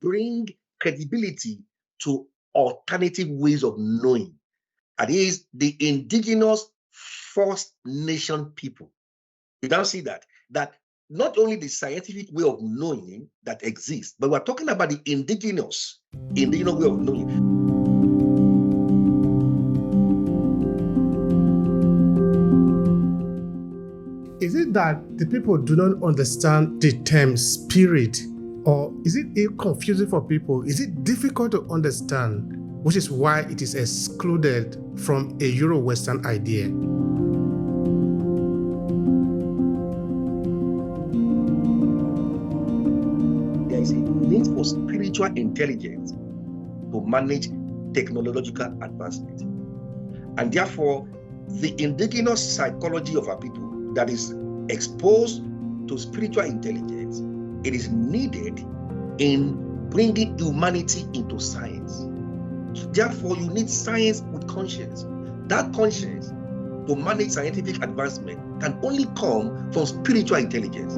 bring credibility to alternative ways of knowing. That is the indigenous First Nation people. You don't see that not only the scientific way of knowing that exists, but we're talking about the indigenous way of knowing. Is it that the people do not understand the term spirit, or is it confusing for people? Is it difficult to understand, which is why it is excluded from a Euro-Western idea? There is a need for spiritual intelligence to manage technological advancement. And therefore, the indigenous psychology of our people that is exposed to spiritual intelligence, it is needed in bringing humanity into science. Therefore, you need science with conscience. That conscience to manage scientific advancement can only come from spiritual intelligence.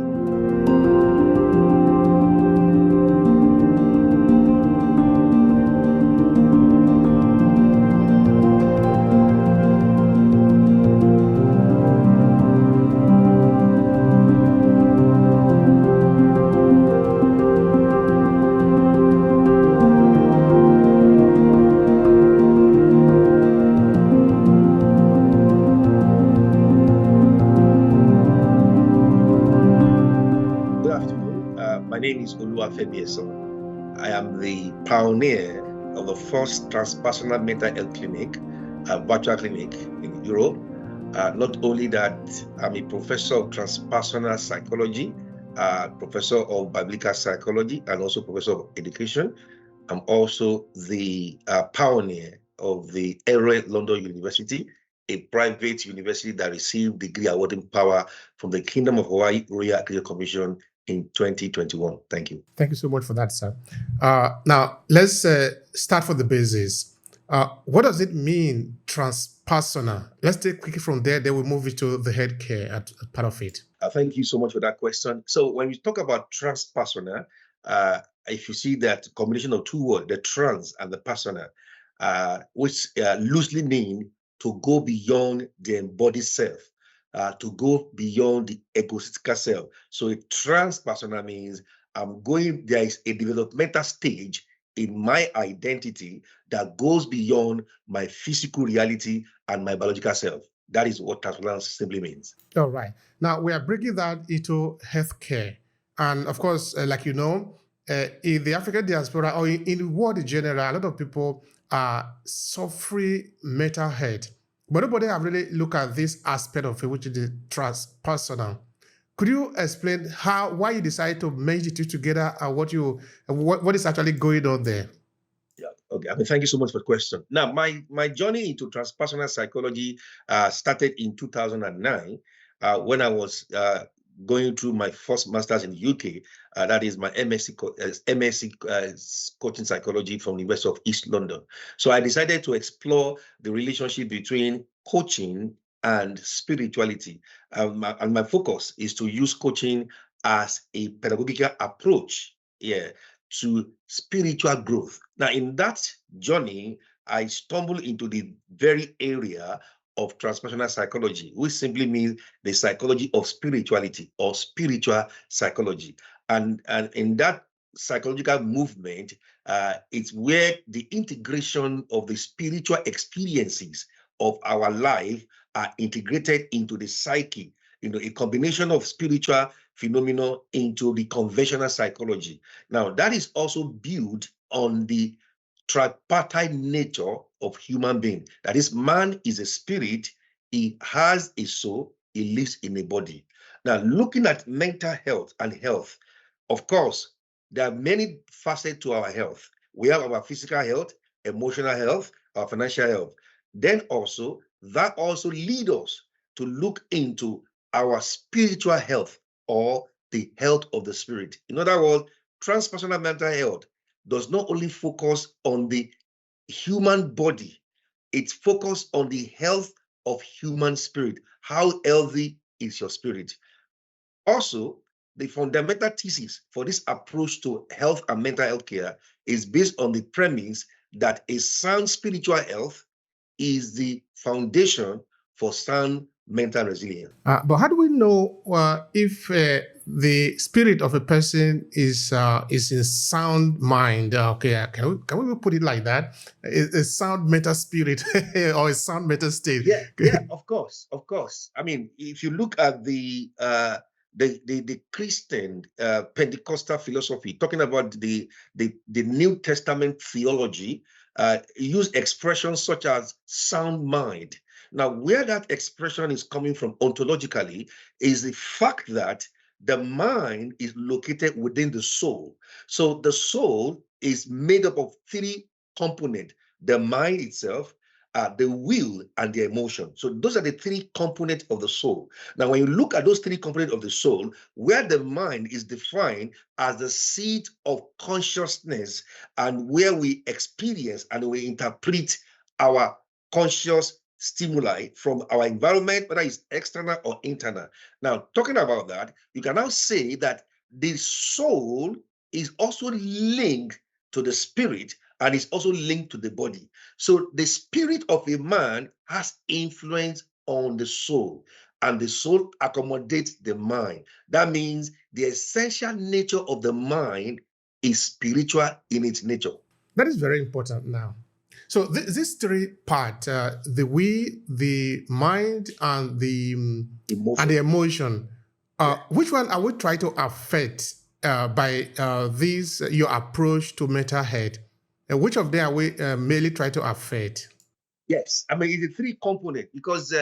My name is Oluwafemi Esan. I am the pioneer of the first transpersonal mental health clinic, a virtual clinic in Europe. Not only that, I'm a professor of transpersonal psychology, professor of biblical psychology, and also professor of education. I'm also the pioneer of the ERE London University, a private university that received degree awarding power from the Kingdom of Hawaii Royal Accreditation Commission in 2021. Thank you. Thank you so much for that, sir. Now, let's start from the basis. What does it mean, transpersonal? Let's take quickly from there, then we'll move it to the healthcare at part of it. Thank you so much for that question. So when we talk about transpersonal, if you see that combination of two words, the trans and the personal, which loosely mean to go beyond the embodied self, to go beyond the egotistical self. So a transpersonal means there is a developmental stage in my identity that goes beyond my physical reality and my biological self. That is what transpersonal simply means. All right. Now, we are bringing that into healthcare. And of course, like you know, in the African diaspora or in the world in general, a lot of people are suffering mental health. But nobody have really looked at this aspect of it, which is the transpersonal. Could you explain why you decided to merge the two together and what is actually going on there? Yeah, okay. Thank you so much for the question. Now, my journey into transpersonal psychology started in 2009 when I was going through my first master's in the UK. That is my MSc coaching psychology from the University of East London. So I decided to explore the relationship between coaching and spirituality. And my focus is to use coaching as a pedagogical approach to spiritual growth. Now, in that journey, I stumbled into the very area of transpersonal psychology, which simply means the psychology of spirituality or spiritual psychology. And in that psychological movement, it's where the integration of the spiritual experiences of our life are integrated into the psyche, a combination of spiritual phenomena into the conventional psychology. Now, that is also built on the tripartite nature of human being. That is, man is a spirit, he has a soul, he lives in a body. Now, looking at mental health and health, of course, there are many facets to our health. We have our physical health, emotional health, our financial health. Then also, that also leads us to look into our spiritual health or the health of the spirit. In other words, transpersonal mental health does not only focus on the human body, it's focused on the health of human spirit. How healthy is your spirit? Also, the fundamental thesis for this approach to health and mental health care is based on the premise that a sound spiritual health is the foundation for sound mental resilience. But how do we know if the spirit of a person is in sound mind? Okay, can we put it like that? A sound mental spirit or a sound mental state? Yeah, of course. I mean, if you look at the Christian Pentecostal philosophy, talking about the New Testament theology, use expressions such as sound mind. Now, where that expression is coming from ontologically is the fact that the mind is located within the soul. So the soul is made up of three components: the mind itself, the will, and the emotion. So those are the three components of the soul. Now, when you look at those three components of the soul, where the mind is defined as the seat of consciousness and where we experience and we interpret our conscious stimuli from our environment, whether it's external or internal. Now, talking about that, you can now say that the soul is also linked to the spirit and is also linked to the body. So the spirit of a man has influence on the soul, and the soul accommodates the mind. That means the essential nature of the mind is spiritual in its nature. That is very important now. So this three part, the we, the mind, and the emotion, which one are we trying to affect by this your approach to mental health? And which of them are we mainly trying to affect? Yes, I mean, it's a three component because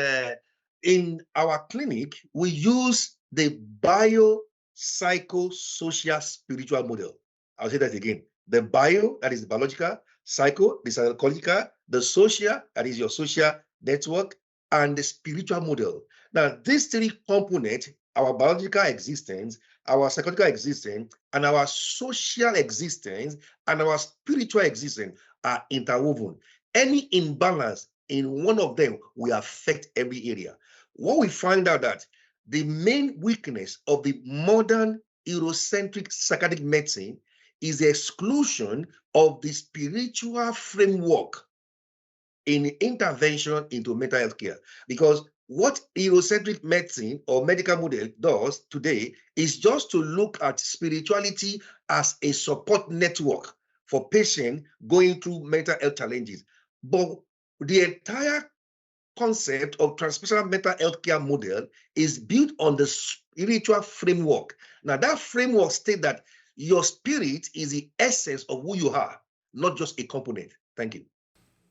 in our clinic, we use the biopsychosocial spiritual model. I'll say that again. The bio, that is the biological; psycho, the psychological; the social, that is your social network; and the spiritual model. Now, these three components, our biological existence, our psychological existence, and our social existence, and our spiritual existence are interwoven. Any imbalance in one of them will affect every area. What we find out that the main weakness of the modern Eurocentric psychiatric medicine is the exclusion of the spiritual framework in intervention into mental health care. Because what Eurocentric medicine or medical model does today is just to look at spirituality as a support network for patients going through mental health challenges. But the entire concept of transpersonal mental health care model is built on the spiritual framework. Now, that framework states that your spirit is the essence of who you are, not just a component. Thank you.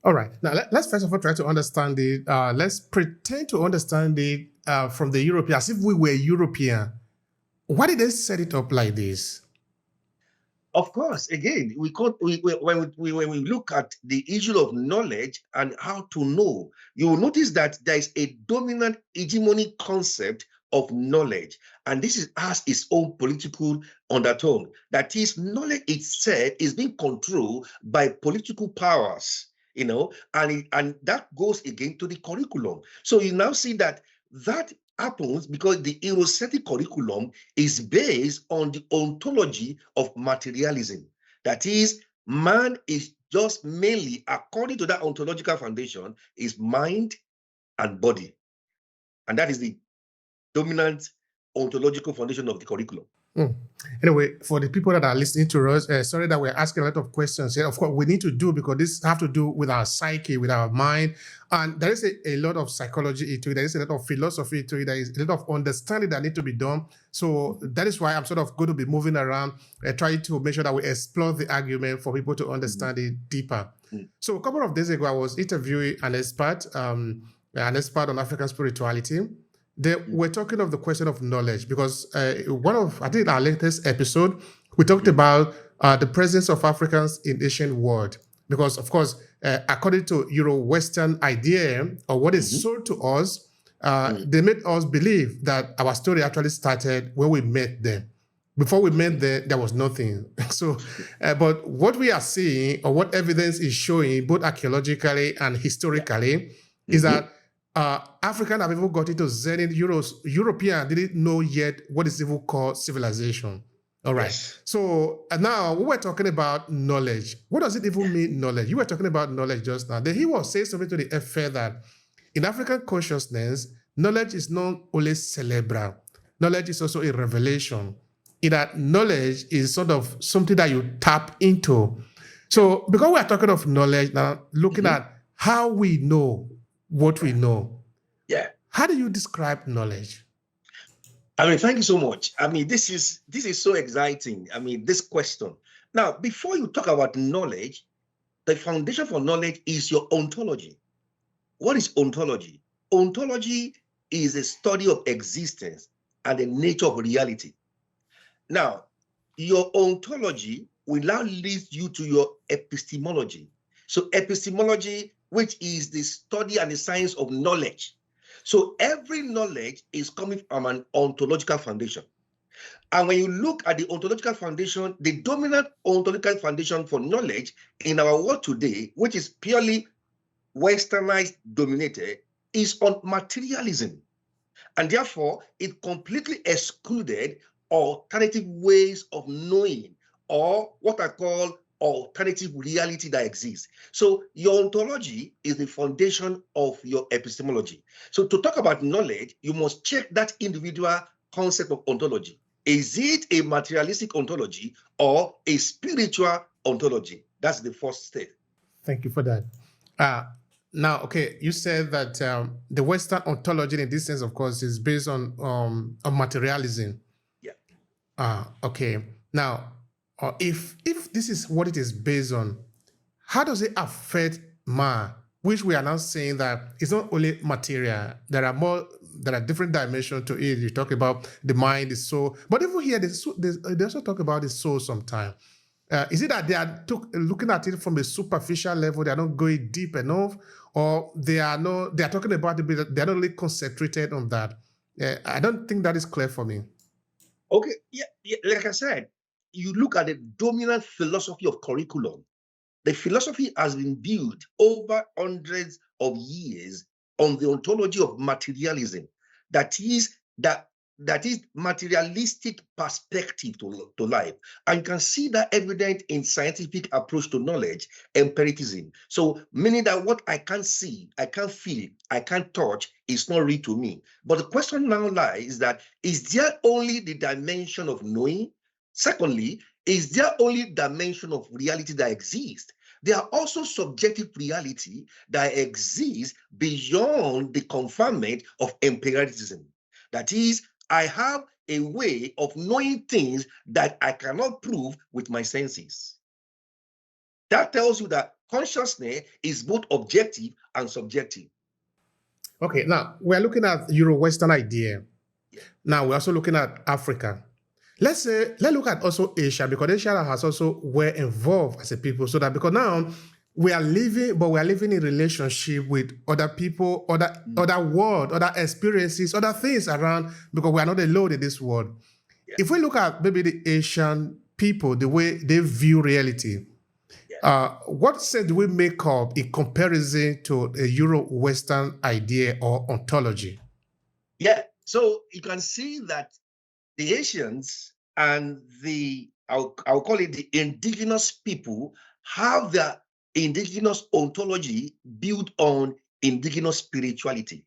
All right. Now, let's first of all try to understand it. Let's pretend to understand it from the European, as if we were European. Why did they set it up like this? Of course, again, when we look at the issue of knowledge and how to know, you will notice that there is a dominant hegemonic concept of knowledge, and this has its own political undertone. That is, knowledge itself is being controlled by political powers, and that goes again to the curriculum. So you now see that happens because the Eurocentric curriculum is based on the ontology of materialism. That is, man is just mainly, according to that ontological foundation, is mind and body. And that is the dominant ontological foundation of the curriculum. Anyway, for the people that are listening to us, sorry that we're asking a lot of questions here. Of course, we need to do, because this have to do with our psyche, with our mind. And there is a lot of psychology into it. There is a lot of philosophy to it. There is a lot of understanding that need to be done. So that is why I'm sort of going to be moving around, trying to make sure that we explore the argument for people to understand it deeper. So a couple of days ago, I was interviewing an expert on African spirituality. We're talking of the question of knowledge, because I think our latest episode, we talked about the presence of Africans in ancient world. Because, of course, according to Euro-Western idea, or what is sold to us, they made us believe that our story actually started when we met them. Before we met them, there was nothing. So, but what we are seeing, or what evidence is showing, both archaeologically and historically, is that African have even got into Zenith. European didn't know yet what is even called civilization. All right. Yes. So now we were talking about knowledge. What does it even mean, knowledge? You were talking about knowledge just now. Then he was saying something to the effect that in African consciousness, knowledge is not only cerebral. Knowledge is also a revelation. In that knowledge is sort of something that you tap into. So because we are talking of knowledge now, looking at how we know what we know. Yeah. How do you describe knowledge? I mean, thank you so much. I mean, this is so exciting. I mean, this question. Now, before you talk about knowledge, the foundation for knowledge is your ontology. What is ontology? Ontology is a study of existence and the nature of reality. Now, your ontology will now lead you to your epistemology. So epistemology, which is the study and the science of knowledge. So every knowledge is coming from an ontological foundation. And when you look at the ontological foundation, the dominant ontological foundation for knowledge in our world today, which is purely westernized dominated, is on materialism. And therefore, it completely excluded alternative ways of knowing, or what I call alternative reality that exists. So your ontology is the foundation of your epistemology. So to talk about knowledge, you must check that individual concept of ontology. Is it a materialistic ontology or a spiritual ontology? That's the first step. Thank you for that. Now, okay, you said that the Western ontology, in this sense, of course, is based on materialism. Yeah. Okay. Now, if this is what it is based on, how does it affect man? Which we are now saying that it's not only material. There are different dimensions to it. You talk about the mind, the soul, but even here, they also talk about the soul sometimes. Is it that they are looking at it from a superficial level? They are not going deep enough, or they are talking about it, but they are not really concentrated on that. I don't think that is clear for me. Okay, yeah, like I said, you look at the dominant philosophy of curriculum. The philosophy has been built over hundreds of years on the ontology of materialism. That is materialistic perspective to life. And you can see that evident in scientific approach to knowledge, empiricism. So meaning that what I can't see, I can't feel, I can't touch is not real to me. But the question now lies that, is there only the dimension of knowing? Secondly, is there only dimension of reality that exists? There are also subjective reality that exists beyond the confinement of empiricism. That is, I have a way of knowing things that I cannot prove with my senses. That tells you that consciousness is both objective and subjective. Okay, now we're looking at Euro-Western idea. Yeah. Now we're also looking at Africa. Let's look at also Asia, because Asia has also were involved as a people, so that because now we are living in relationship with other people, other world, other experiences, other things around, because we are not alone in this world. Yeah. If we look at maybe the Asian people, the way they view reality, what sense do we make up in comparison to a Euro-Western idea or ontology? Yeah, so you can see that the Asians and I'll call it the indigenous people, have their indigenous ontology built on indigenous spirituality.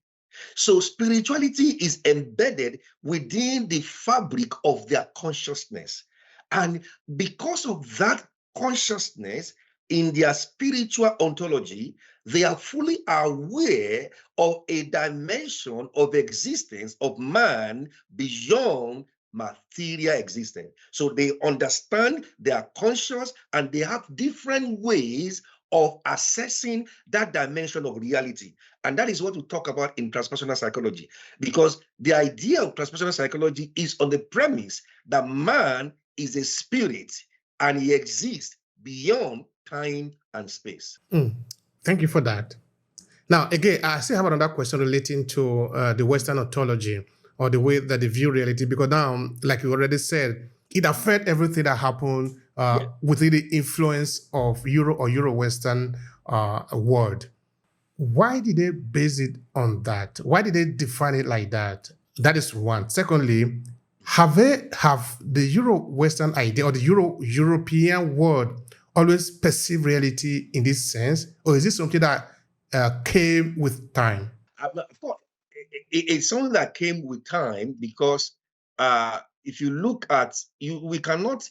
So spirituality is embedded within the fabric of their consciousness. And because of that consciousness in their spiritual ontology, they are fully aware of a dimension of existence of man beyond material existence. So they understand, they are conscious, and they have different ways of assessing that dimension of reality. And that is what we talk about in transpersonal psychology, because the idea of transpersonal psychology is on the premise that man is a spirit and he exists beyond time and space. Thank you for that. Now, again, I still have another question relating to the Western ontology, or the way that they view reality, because now, like you already said, it affects everything that happened within the influence of Euro or Euro-Western world. Why did they base it on that? Why did they define it like that? That is one. Secondly, have the Euro-Western idea or the European world always perceived reality in this sense, or is this something that came with time? Of course, it's something that came with time because if you look at we cannot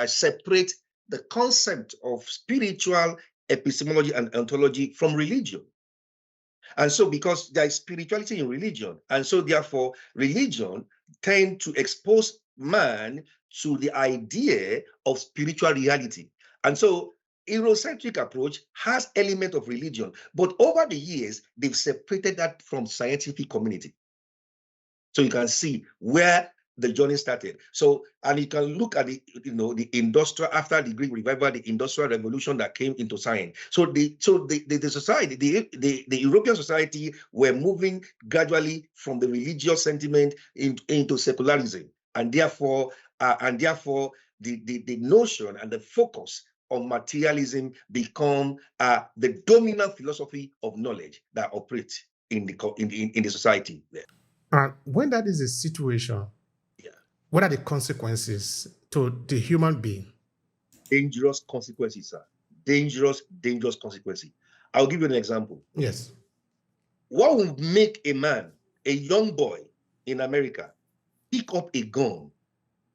separate the concept of spiritual epistemology and ontology from religion. And so, because there is spirituality in religion, and so therefore, religion tend to expose man to the idea of spiritual reality. And so, Eurocentric approach has element of religion, but over the years, they've separated that from scientific community. So you can see where the journey started. So, and you can look at the industrial, after the Greek revival, the industrial revolution that came into science. So the society, the European society were moving gradually from the religious sentiment into secularism, and therefore the notion and the focus on materialism become the dominant philosophy of knowledge that operates in the society there. And when that is a situation, what are the consequences to the human being? Dangerous consequences, sir. Dangerous consequences. I'll give you an example. Yes. What would make a man, a young boy in America, pick up a gun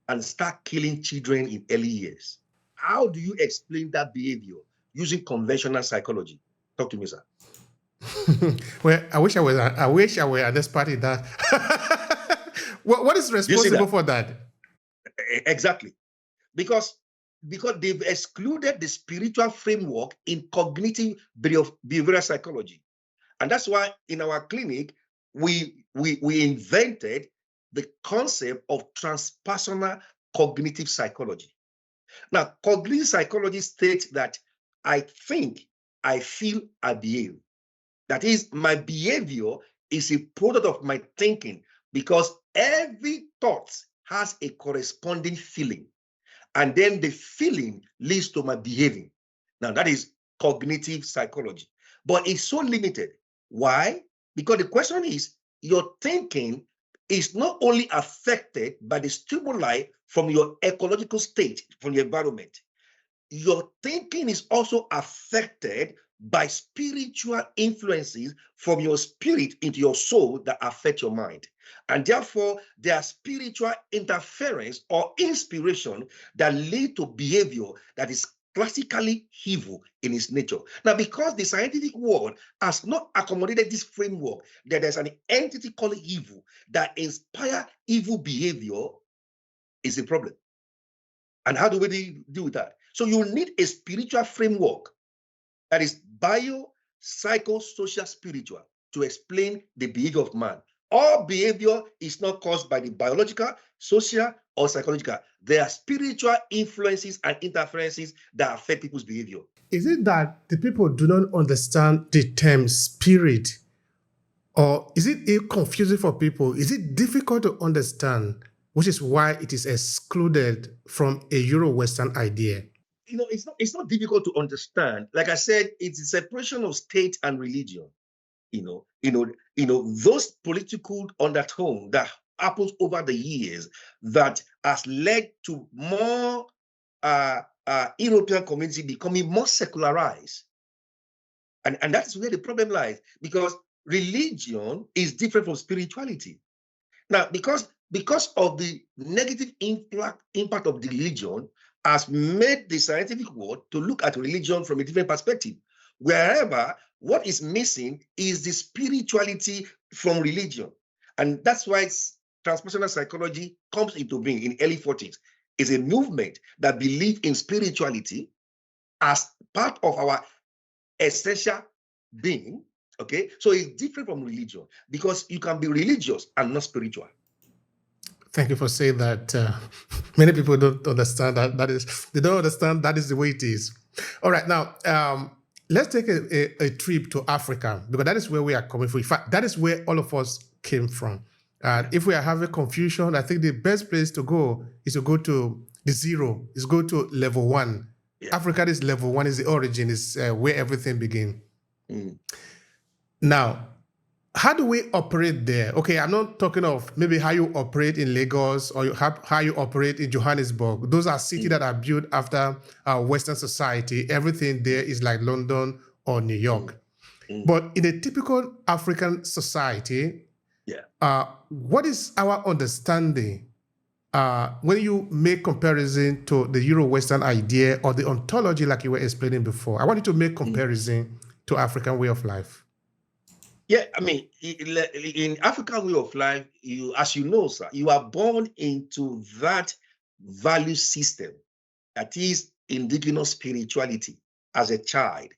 and start killing children in early years? How do you explain that behavior using conventional psychology? Talk to me, sir. Well, I wish I were at this party that. What is responsible for that? Exactly. Because they've excluded the spiritual framework in cognitive behavioral psychology. And that's why in our clinic, we invented the concept of transpersonal cognitive psychology. Now, cognitive psychology states that I think, I feel, I behave. That is, my behavior is a product of my thinking, because every thought has a corresponding feeling. And then the feeling leads to my behaving. Now, that is cognitive psychology. But it's so limited. Why? Because the question is, your thinking is not only affected by the stimuli from your ecological state, from your environment. Your thinking is also affected by spiritual influences from your spirit into your soul that affect your mind. And therefore, there are spiritual interference or inspiration that lead to behavior that is classically evil in its nature. Now, because the scientific world has not accommodated this framework, that there's an entity called evil that inspire evil behavior, is a problem. And how do we deal with that? So you need a spiritual framework that is bio-psychosocial spiritual to explain the behavior of man. All behavior is not caused by the biological, social, or psychological. There are spiritual influences and interferences that affect people's behavior. Is it that the people do not understand the term spirit? Or is it confusing for people? Is it difficult to understand, which is why it is excluded from a Euro-Western idea? It's not difficult to understand. Like I said, it's a separation of state and religion. Those political undertone that happens over the years that has led to more European community becoming more secularized. And that's where the problem lies, because religion is different from spirituality. Now, because of the negative impact of the religion has made the scientific world to look at religion from a different perspective, wherever what is missing is the spirituality from religion. And that's why transpersonal psychology comes into being in early 40s. It's a movement that believes in spirituality as part of our essential being. Okay, so it's different from religion, because you can be religious and not spiritual. Thank you for saying that. Many people don't understand that. They don't understand that is the way it is. All right, now let's take a trip to Africa, because that is where we are coming from. In fact, that is where all of us came from. If we are having confusion, I think the best place to go is to go to the zero, is go to level 1. Yeah. Africa is level 1, is the origin, is where everything begins. Now, how do we operate there? Okay, I'm not talking of maybe how you operate in Lagos or how you operate in Johannesburg. Those are cities Mm, that are built after Western society. Everything there is like London or New mm, York. mm. But in a typical African society, Yeah. what is our understanding when you make comparison to the Euro-Western idea or the ontology like you were explaining before? I want you to make Mm. comparison to African way of life. Yeah, I mean, in African way of life, as you know, sir, you are born into that value system that is indigenous spirituality as a child.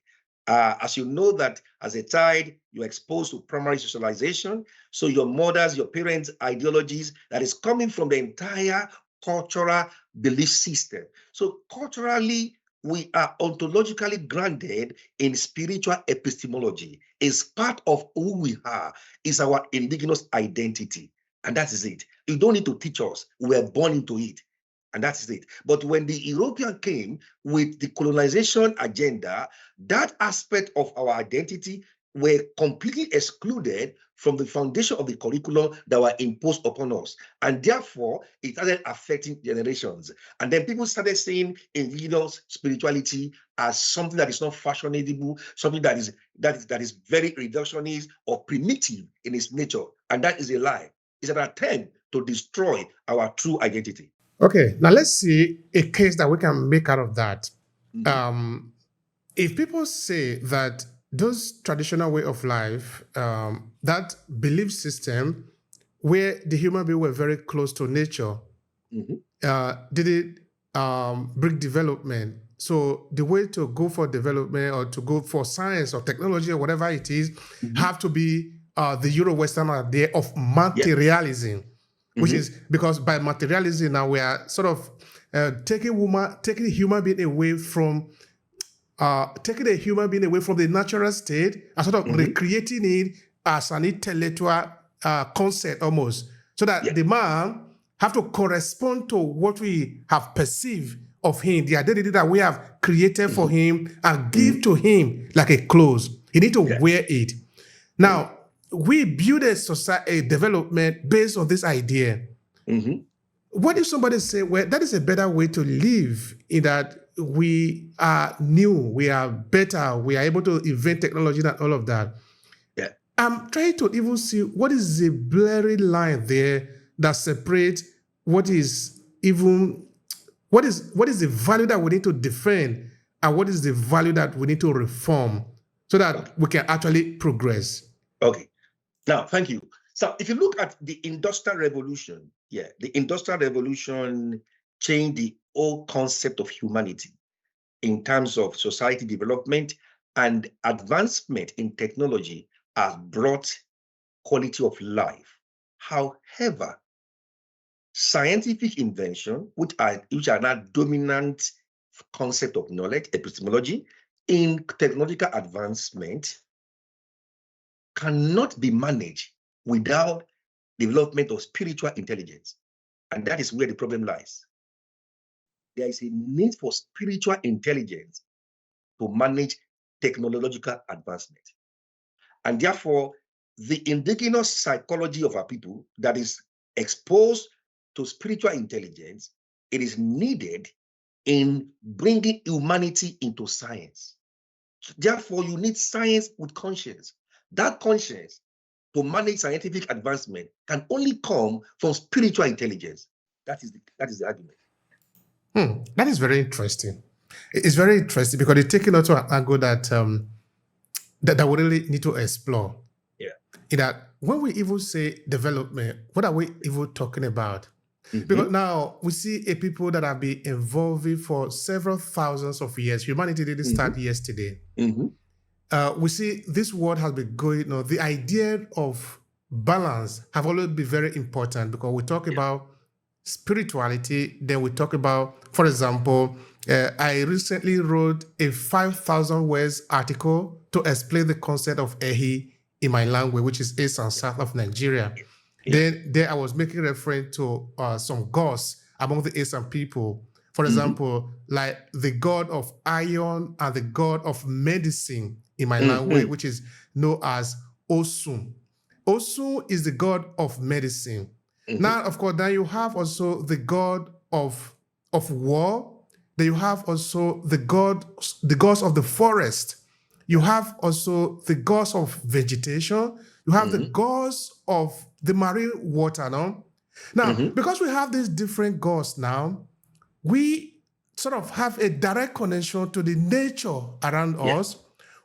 As you know that as a child, you're exposed to primary socialization. So your mothers, your parents' ideologies that is coming from the entire cultural belief system. So culturally, we are ontologically grounded in spiritual epistemology. It's part of who we are, is our indigenous identity. And that is it. You don't need to teach us. We are born into it. And that is it. But when the European came with the colonization agenda, that aspect of our identity were completely excluded from the foundation of the curriculum that were imposed upon us. And therefore, it started affecting generations. And then people started seeing indigenous spirituality as something that is not fashionable, something that is very reductionist or primitive in its nature. And that is a lie. It's an attempt to destroy our true identity. Okay, now let's see a case that we can make out of that. Mhm. If people say that those traditional way of life, that belief system where the human being were very close to nature, Mhm. did it bring development? So the way to go for development or to go for science or technology or whatever it is, Mhm. have to be the Euro-Western idea of Yeah. materialism, which Mhm. is because by materialism now we are sort of taking the human being away from taking a human being away from the natural state and sort of Mhm. recreating it as an intellectual concept almost, so that Yeah. the man have to correspond to what we have perceived of him, the identity that we have created for Mhm. him, and give Mhm. to him like a clothes. He need to Yeah. wear it. Mhm. Now, we build a society, a development based on this idea. Mhm. What if somebody say, well, that is a better way to live in that we are new, we are better, we are able to invent technology and all of that. Yeah. I'm trying to even see what is the blurry line there that separates what is even what is the value that we need to defend and what is the value that we need to reform so Okay. that we can actually progress. Okay. Now, thank you. So, if you look at the Industrial Revolution, the Industrial Revolution changed the whole concept of humanity in terms of society development, and advancement in technology has brought quality of life. However, scientific invention, which are now dominant concept of knowledge, epistemology, in technological advancement, cannot be managed without development of spiritual intelligence. And that is where the problem lies. There is a need for spiritual intelligence to manage technological advancement. And therefore, the indigenous psychology of our people that is exposed to spiritual intelligence, it is needed in bringing humanity into science. Therefore, you need science with conscience. That conscience to manage scientific advancement can only come from spiritual intelligence. That is the argument. That is very interesting. It's very interesting because it's taken out to an angle that we really need to explore. Yeah. In that, when we even say development, what are we even talking about? Because Mm-hmm. now we see a people that have been evolving for several thousands of years. Humanity didn't Mm-hmm. start yesterday. Mm-hmm. We see this world has been going on. The idea of balance have always been very important because we talk Yeah. about spirituality, then we talk about, for example, I recently wrote a 5,000 words article to explain the concept of Ehi in my language, which is Esan, south of Nigeria. Yeah. Then there I was making reference to some gods among the Esan people. For Mm-hmm. example, like the god of iron and the god of medicine in my language, Mm-hmm. which is known as Osun. Osun is the god of medicine. Mm-hmm. Now, of course, then you have also the god of war. Then you have also the gods of the forest. You have also the gods of vegetation. You have the gods of the marine water. Now, because we have these different gods now, we sort of have a direct connection to the nature around us,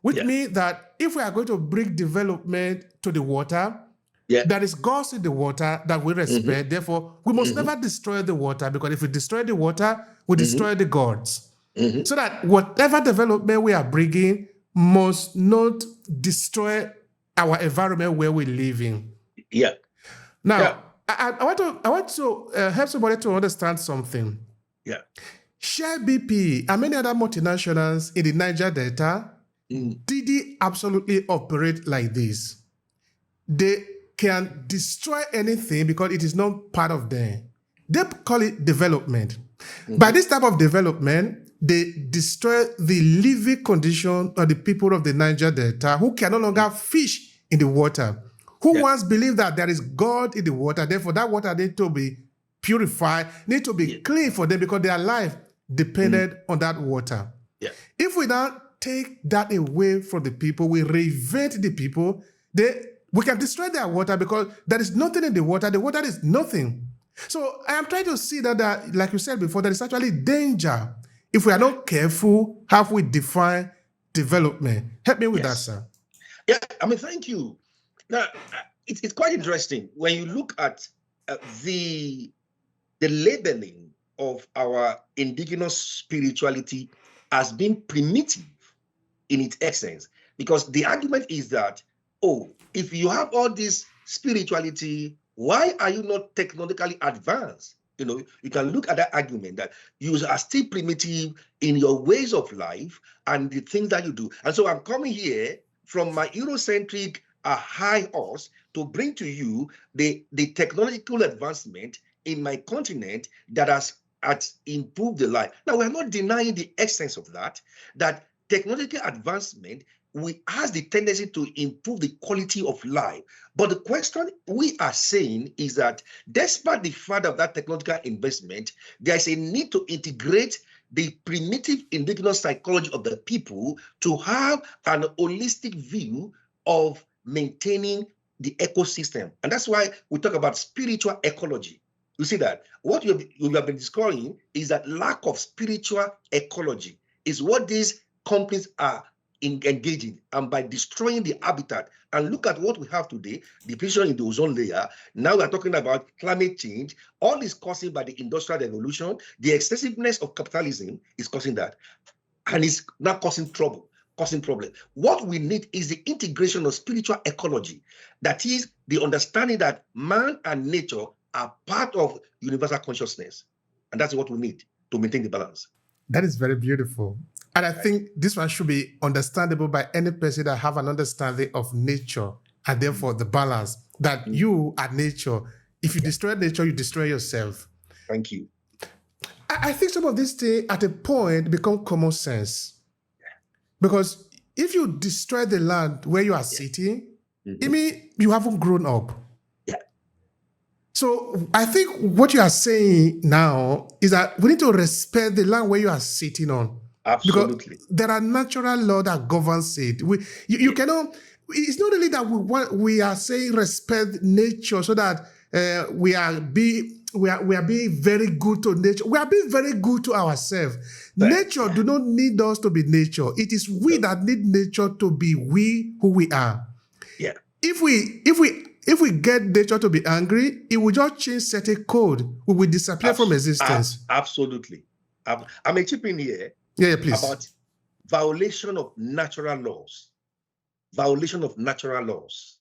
which means that if we are going to bring development to the water, there is gods in the water that we respect. Therefore, we must never destroy the water, because if we destroy the water, we destroy the gods. So that whatever development we are bringing must not destroy our environment where we live in. Now, I want to help somebody to understand something. Shell BP and many other multinationals in the Niger Delta didn't absolutely operate like this. They can destroy anything because it is not part of them. They call it development. By this type of development, they destroy the living condition of the people of the Niger Delta who can no longer fish in the water, who once believed that there is God in the water, therefore that water needs to be purified, need to be clean for them because their life depended on that water. If we now take that away from the people, we reinvent the people, we can destroy their water because there is nothing in the water. The water is nothing. So I am trying to see that like you said before, there is actually danger if we are not careful how we define development. Help me with that, sir. Yeah, I mean, thank you. Now, it's quite interesting when you look at the labeling of our indigenous spirituality as being primitive in its essence, because the argument is that, if you have all this spirituality, why are you not technologically advanced? You can look at that argument that you are still primitive in your ways of life and the things that you do. And so I'm coming here from my Eurocentric high horse to bring to you the technological advancement in my continent that has improved the life. Now, we're not denying the essence of that technological advancement has the tendency to improve the quality of life. But the question we are saying is that despite the fact of that technological investment, there's a need to integrate the primitive indigenous psychology of the people to have an holistic view of maintaining the ecosystem. And that's why we talk about spiritual ecology. You see that what you have been discovering is that lack of spiritual ecology is what these companies are engaging, and by destroying the habitat. And look at what we have today, depletion in the ozone layer. Now we're talking about climate change. All is caused by the industrial revolution. The excessiveness of capitalism is causing that, and it's now causing problem. What we need is the integration of spiritual ecology. That is the understanding that man and nature are part of universal consciousness. And that's what we need to maintain the balance. That is very beautiful. And I think this one should be understandable by any person that have an understanding of nature and therefore the balance that you are nature. If you destroy nature, you destroy yourself. Thank you. I think some of these things at a point become common sense. Because if you destroy the land where you are sitting, it means you haven't grown up. So I think what you are saying now is that we need to respect the land where you are sitting on. Absolutely. Because there are natural laws that governs it. You cannot, it's not really that we are saying respect nature so that we are being very good to nature. We are being very good to ourselves. Nature do not need us to be nature. It is we that need nature to be we who we are. Yeah. If we get nature to be angry, it will just change certain code. We will disappear from existence. Absolutely. I'm a chip in here. Yeah, please. About violation of natural laws. Violation of natural laws.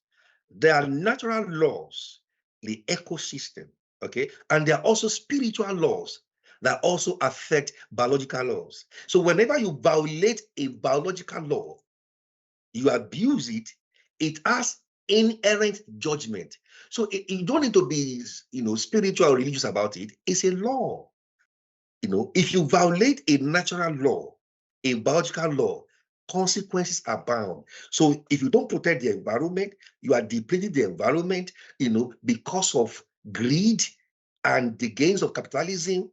There are natural laws, the ecosystem, okay? And there are also spiritual laws that also affect biological laws. So whenever you violate a biological law, you abuse it, it has inherent judgment. So you don't need to be, spiritual or religious about it. It's a law. If you violate a natural law, a biological law, consequences abound. So if you don't protect the environment, you are depleting the environment, because of greed and the gains of capitalism.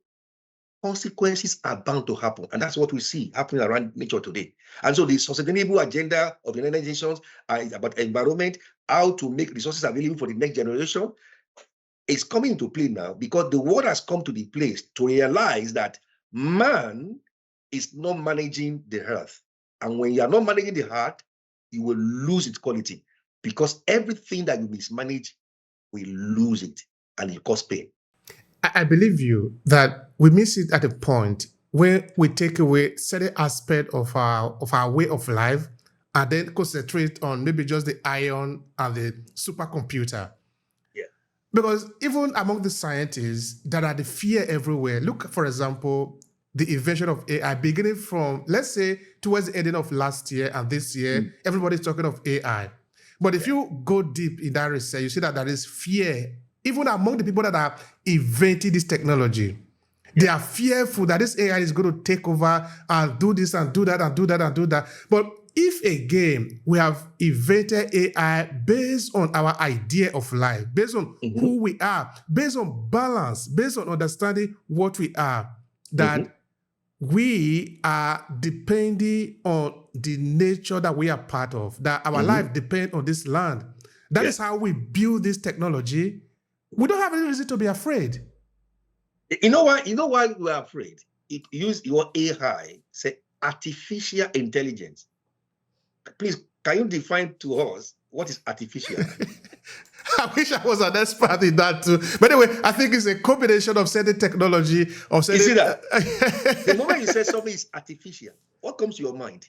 Consequences are bound to happen. And that's what we see happening around nature today. And so the sustainable agenda of the United Nations is about environment, how to make resources available for the next generation. It's coming into play now because the world has come to the place to realize that man is not managing the earth. And when you are not managing the earth, you will lose its quality because everything that you mismanage will lose it and it cause pain. I believe you that we miss it at a point where we take away certain aspect of our way of life and then concentrate on maybe just the iron and the supercomputer. Yeah. Because even among the scientists, there are the fear everywhere. Look, for example, the invention of AI beginning from, let's say, towards the ending of last year and this year, everybody's talking of AI. But if you go deep in that research, you see that there is fear even among the people that are inventing this technology. They are fearful that this AI is going to take over and do this and do that and do that and do that. But if again we have invented AI based on our idea of life, based on who we are, based on balance, based on understanding what we are, that we are depending on the nature that we are part of, that our life depends on this land. That is how we build this technology. We don't have any reason to be afraid. You know why we are afraid? Use your AI, say artificial intelligence. Please, can you define to us what is artificial? I wish I was an expert in that too. But anyway, I think it's a combination of certain technology, of certain... You see that? The moment you say something is artificial, what comes to your mind?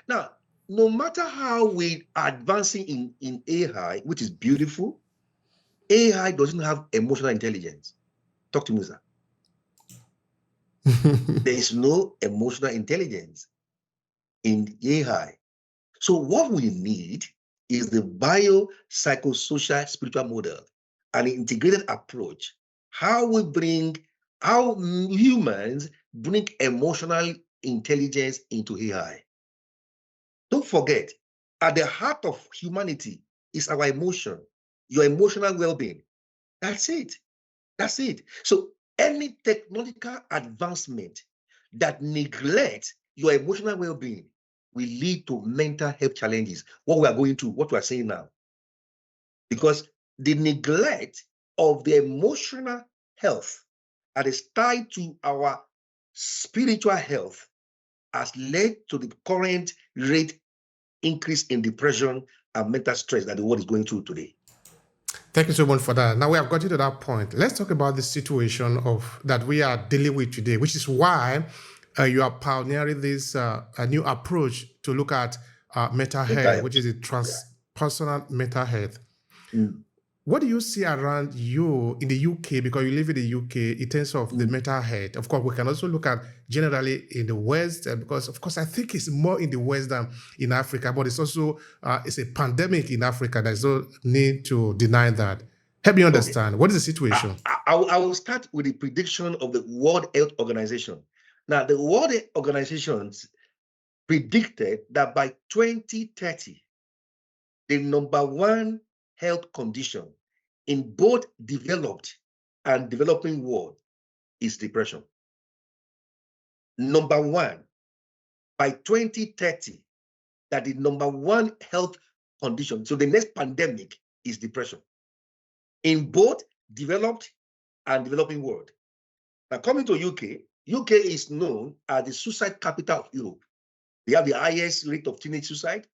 Now, no matter how we are advancing in AI, which is beautiful, AI doesn't have emotional intelligence. Talk to me, sir. There is no emotional intelligence in AI. So what we need is the biopsychosocial spiritual model, an integrated approach, how humans bring emotional intelligence into AI. Don't forget, at the heart of humanity is our emotion, your emotional well-being. That's it. That's it. So any technological advancement that neglects your emotional well-being will lead to mental health challenges. What we are going to, what we are saying now. Because the neglect of the emotional health that is tied to our spiritual health has led to the current rate increase in depression and mental stress that the world is going through today. Thank you so much for that. Now we have gotten to that point. Let's talk about the situation that we are dealing with today, which is why you are pioneering this a new approach to look at mental health, which is a transpersonal mental health. What do you see around you in the UK, because you live in the UK, in terms of the mental health? Of course, we can also look at generally in the West, because of course, I think it's more in the West than in Africa, but it's also, it's a pandemic in Africa. There's no need to deny that. Help me understand. What is the situation? I will start with the prediction of the World Health Organization. Now, the World Health Organization predicted that by 2030, the number one health condition in both developed and developing world is depression. Number one, by 2030, that the number one health condition, so the next pandemic is depression in both developed and developing world. Now, coming to UK is known as the suicide capital of Europe. They have the highest rate of teenage suicide,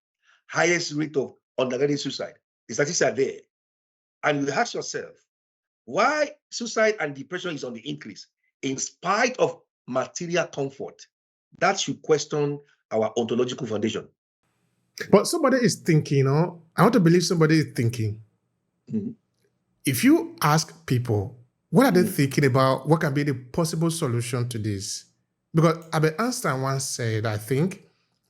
highest rate of undergraduate suicide. The statistics are there. And you ask yourself, why suicide and depression is on the increase in spite of material comfort? That should question our ontological foundation. But somebody is thinking, I want to believe somebody is thinking. If you ask people, what are they thinking about? What can be the possible solution to this? Because Albert Einstein once said, I think,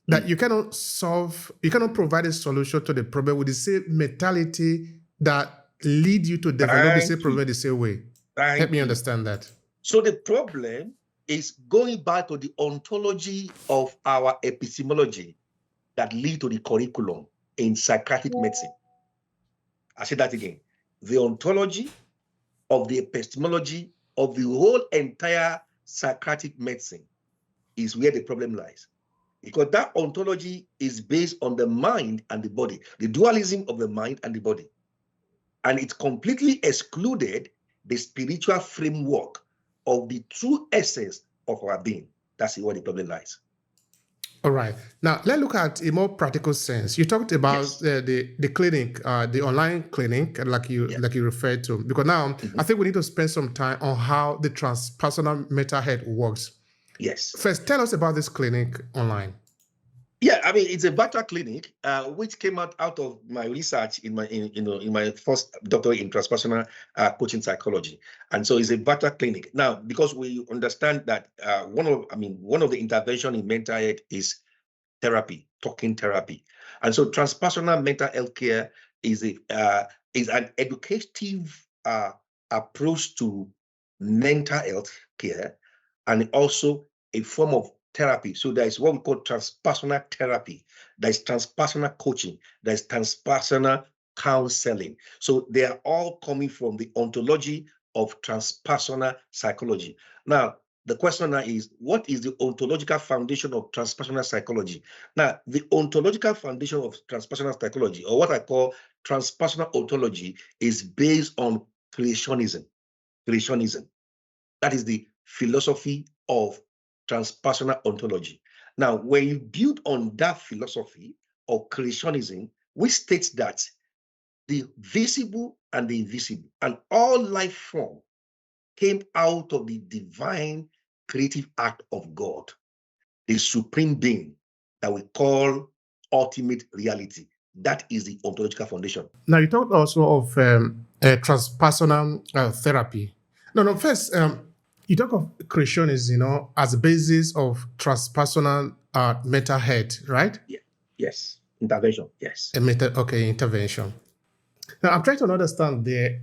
that you cannot provide a solution to the problem with the same mentality that lead you to develop the same problem the same way. Help me understand that. So the problem is going back to the ontology of our epistemology. that lead to the curriculum in psychiatric medicine. I say that again. The ontology of the epistemology of the whole entire psychiatric medicine is where the problem lies. Because that ontology is based on the mind and the body, the dualism of the mind and the body. And it completely excluded the spiritual framework of the true essence of our being. That's where the problem lies. All right. Now, let's look at a more practical sense. You talked about the clinic, the online clinic, like you referred to. Because now, I think we need to spend some time on how the transpersonal mental health works. Yes. First, tell us about this clinic online. Yeah, I mean, it's a virtual clinic, which came out of my research in my first doctorate in transpersonal coaching psychology, and so it's a virtual clinic. Now, because we understand that one of the intervention in mental health is therapy, talking therapy, and so transpersonal mental health care is an educative approach to mental health care, and also a form of therapy. So there is what we call transpersonal therapy. There is transpersonal coaching. There is transpersonal counseling. So they are all coming from the ontology of transpersonal psychology. Now, the question now is, what is the ontological foundation of transpersonal psychology? Now, the ontological foundation of transpersonal psychology, or what I call transpersonal ontology, is based on creationism. Creationism. That is the philosophy of transpersonal ontology. Now, when you build on that philosophy of creationism, which states that the visible and the invisible and all life form came out of the divine creative act of God, the supreme being that we call ultimate reality. That is the ontological foundation. Now, you talked also of transpersonal therapy. First, you talk of creationism, as a basis of transpersonal mental health, right? Yeah. Yes. Intervention. Yes. Intervention. Now, I'm trying to understand there.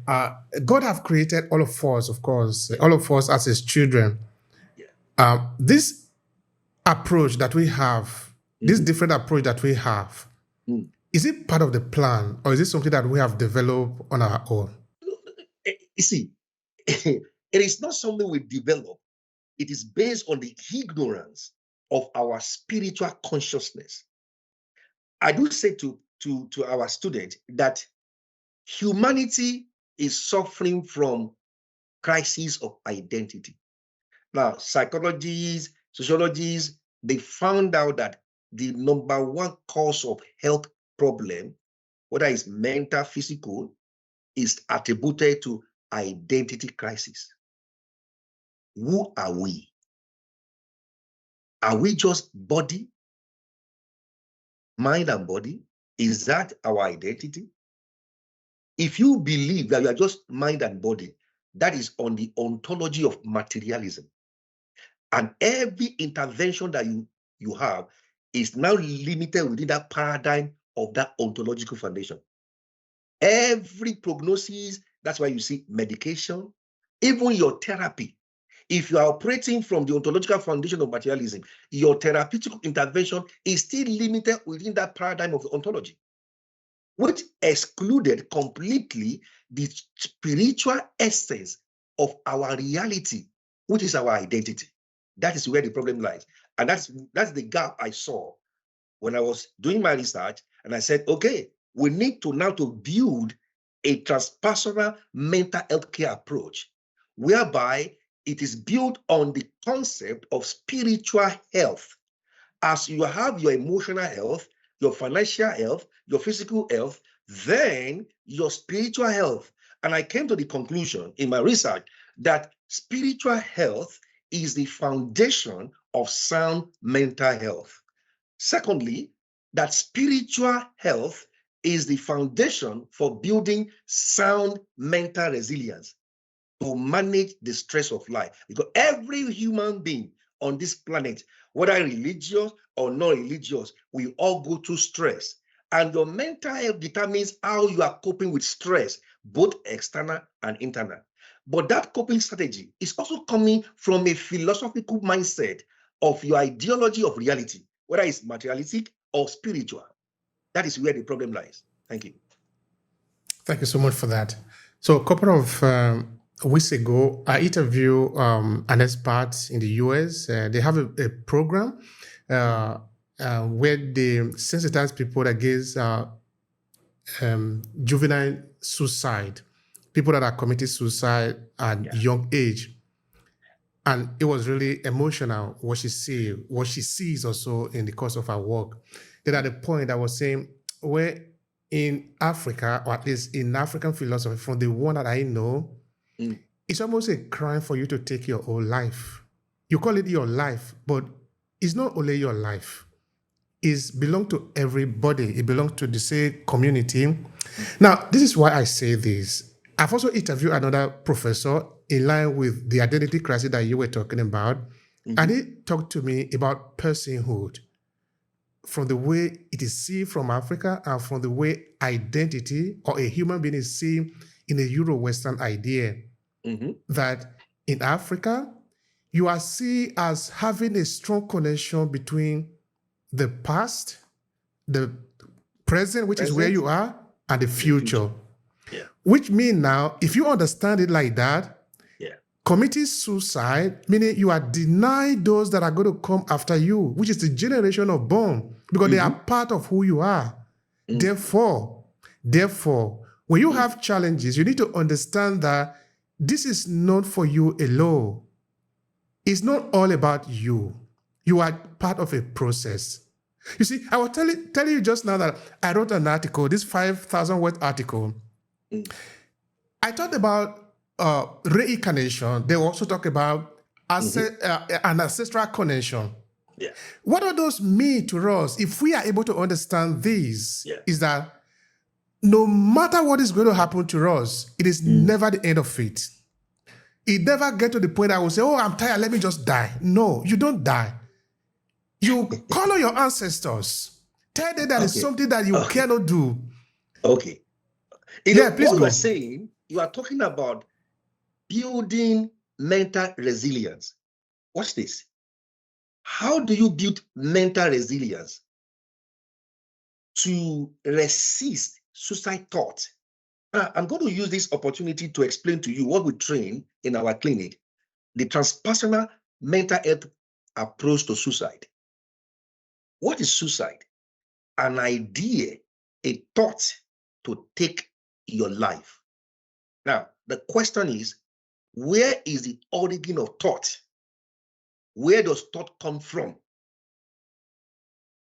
God have created all of us, of course, all of us as His children. Yeah. This approach that we have, this different approach that we have, is it part of the plan, or is it something that we have developed on our own? You see, it is not something we develop. It is based on the ignorance of our spiritual consciousness. I do say to our students that humanity is suffering from crisis of identity. Now, psychologists, sociologists, they found out that the number one cause of health problem, whether it's mental, physical, is attributed to identity crisis. Who are we? Are we just body, mind and body? Is that our identity? If you believe that you are just mind and body, that is on the ontology of materialism. And every intervention that you have is now limited within that paradigm of that ontological foundation. Every prognosis, that's why you see medication, even your therapy. If you are operating from the ontological foundation of materialism, your therapeutic intervention is still limited within that paradigm of the ontology, which excluded completely the spiritual essence of our reality, which is our identity. That is where the problem lies. And that's the gap I saw when I was doing my research. And I said, okay, we need to now to build a transpersonal mental health care approach, whereby it is built on the concept of spiritual health. As you have your emotional health, your financial health, your physical health, then your spiritual health. And I came to the conclusion in my research that spiritual health is the foundation of sound mental health. Secondly, that spiritual health is the foundation for building sound mental resilience to manage the stress of life. Because every human being on this planet, whether religious or non-religious, we all go through stress. And your mental health determines how you are coping with stress, both external and internal. But that coping strategy is also coming from a philosophical mindset of your ideology of reality, whether it's materialistic or spiritual. That is where the problem lies. Thank you. Thank you so much for that. So a couple of weeks ago, I interviewed an expert in the US. They have a program where they sensitize people against juvenile suicide, people that are committing suicide at young age. And it was really emotional what she sees also in the course of her work. Then at the point I was saying, where in Africa, or at least in African philosophy, from the one that I know, it's almost a crime for you to take your own life. You call it your life, but it's not only your life. It belongs to everybody. It belongs to the same community. Now, this is why I say this. I've also interviewed another professor in line with the identity crisis that you were talking about. And he talked to me about personhood from the way it is seen from Africa and from the way identity or a human being is seen in a Euro-Western idea. That in Africa, you are seen as having a strong connection between the past, the present, which is where you are, and the future. Yeah. Which means now, if you understand it like that, committing suicide, meaning you are denying those that are going to come after you, which is the generation of born, because they are part of who you are. Therefore, when you have challenges, you need to understand that this is not for you alone. It's not all about you. You are part of a process. You see, I was telling you just now that I wrote an article, this 5,000 word article. I talked about reincarnation. They also talk about an ancestral connection. Yeah. What do those mean to us? If we are able to understand this, is that no matter what is going to happen to us, it is never the end of it. It never get to the point I will say, oh, I'm tired, let me just die. No, you don't die. You call on your ancestors. Tell them that is something that you cannot do. Okay. Please what go. You are saying, you are talking about building mental resilience. Watch this. How do you build mental resilience to resist suicide thoughts? I'm going to use this opportunity to explain to you what we train in our clinic, the transpersonal mental health approach to suicide. What is suicide? An idea, a thought to take your life. Now, the question is, where is the origin of thought? Where does thought come from?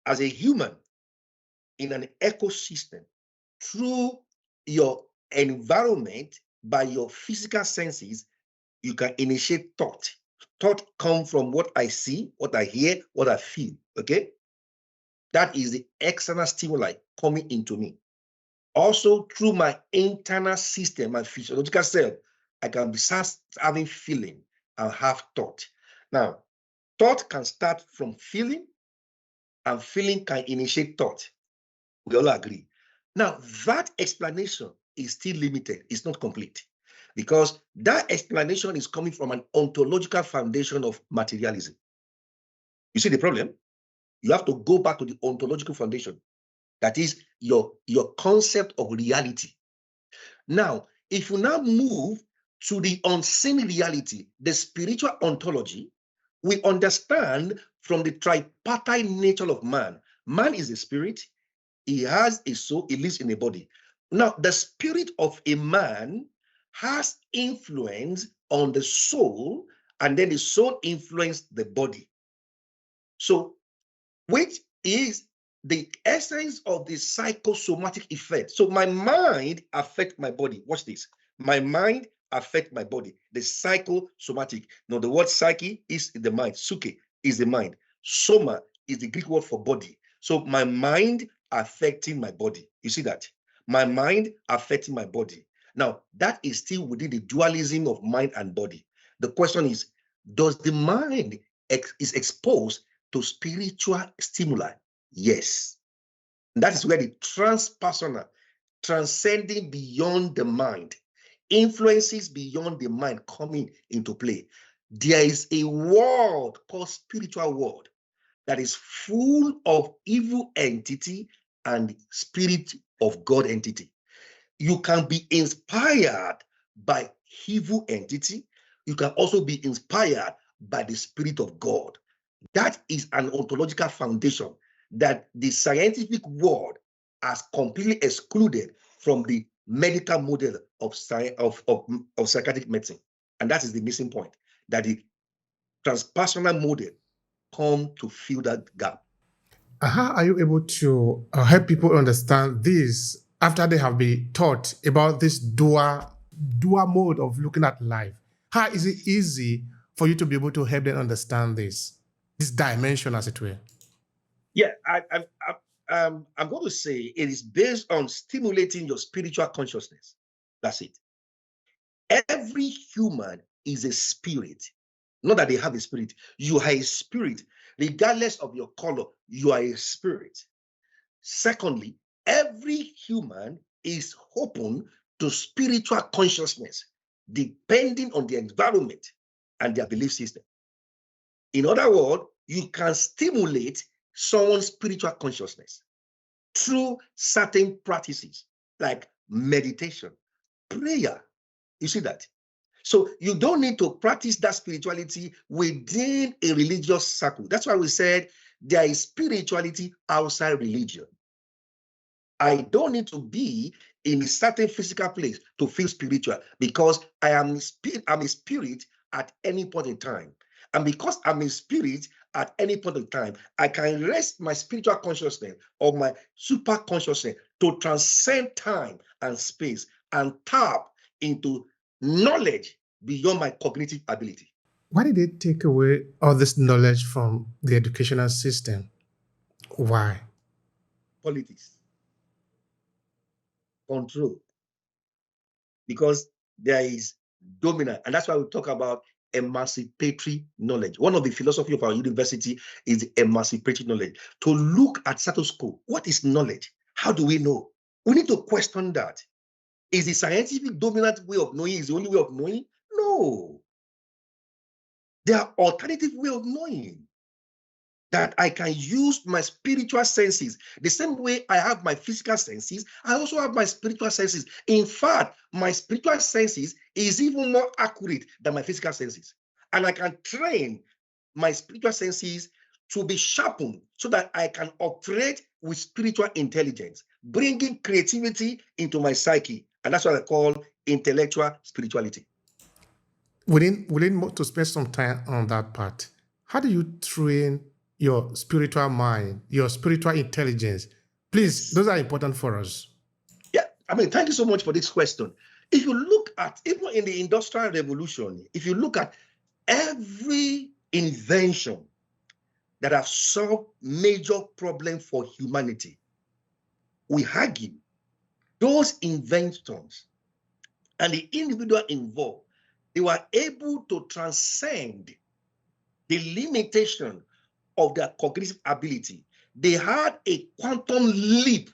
As a human in an ecosystem, through your environment, by your physical senses, you can initiate thought. Thought comes from what I see, what I hear, what I feel, okay? That is the external stimuli coming into me. Also, through my internal system, my physiological self, I can be having feeling and have thought. Now, thought can start from feeling, and feeling can initiate thought. We all agree. Now, that explanation is still limited. It's not complete, because that explanation is coming from an ontological foundation of materialism. You see the problem? You have to go back to the ontological foundation. That is your concept of reality. Now, if you now move to the unseen reality, the spiritual ontology, we understand from the tripartite nature of man. Man is a spirit, he has a soul, he lives in a body. Now, the spirit of a man has influence on the soul, and then the soul influences the body. So, which is the essence of the psychosomatic effect. So my mind affects my body. Watch this. My mind affects my body. The psychosomatic. Now, the word psyche is the mind. Suke is the mind. Soma is the Greek word for body. So my mind affecting my body. You see that? My mind affecting my body. Now, that is still within the dualism of mind and body. The question is, does the mind is exposed to spiritual stimuli? Yes. That is where the transpersonal, transcending beyond the mind, influences beyond the mind coming into play. There is a world called spiritual world. that is full of evil entity and spirit of God entity. You can be inspired by evil entity. You can also be inspired by the Spirit of God. That is an ontological foundation that the scientific world has completely excluded from the medical model of psychiatric medicine. And that is the missing point, that the transpersonal model come to fill that gap. How are you able to help people understand this after they have been taught about this dual mode of looking at life? How is it easy for you to be able to help them understand this dimension, as it were? Yeah, I'm going to say it is based on stimulating your spiritual consciousness. That's it. Every human is a spirit. Not that they have a spirit. You are a spirit. Regardless of your color, you are a spirit. Secondly, every human is open to spiritual consciousness, depending on the environment and their belief system. In other words, you can stimulate someone's spiritual consciousness through certain practices like meditation, prayer. You see that? So you don't need to practice that spirituality within a religious circle. That's why we said there is spirituality outside religion. I don't need to be in a certain physical place to feel spiritual, because I'm a spirit at any point in time. And because I'm a spirit at any point in time, I can rest my spiritual consciousness or my super consciousness to transcend time and space and tap into knowledge beyond my cognitive ability. Why did they take away all this knowledge from the educational system? Why? Politics, control, because there is dominant, and that's why we talk about emancipatory knowledge. One of the philosophy of our university is the emancipatory knowledge. To look at status quo, what is knowledge? How do we know? We need to question that. Is the scientific dominant way of knowing is the only way of knowing? No. There are alternative way of knowing, that I can use my spiritual senses. The same way I have my physical senses, I also have my spiritual senses. In fact, my spiritual senses is even more accurate than my physical senses. And I can train my spiritual senses to be sharpened so that I can operate with spiritual intelligence, bringing creativity into my psyche. And that's what I call intellectual spirituality. We need to spend some time on that part. How do you train your spiritual mind, your spiritual intelligence? Please, those are important for us. Yeah, thank you so much for this question. If you look at, even in the Industrial Revolution, if you look at every invention that have solved major problems for humanity, we argue those inventions and the individual involved, they were able to transcend the limitation of their cognitive ability. They had a quantum leap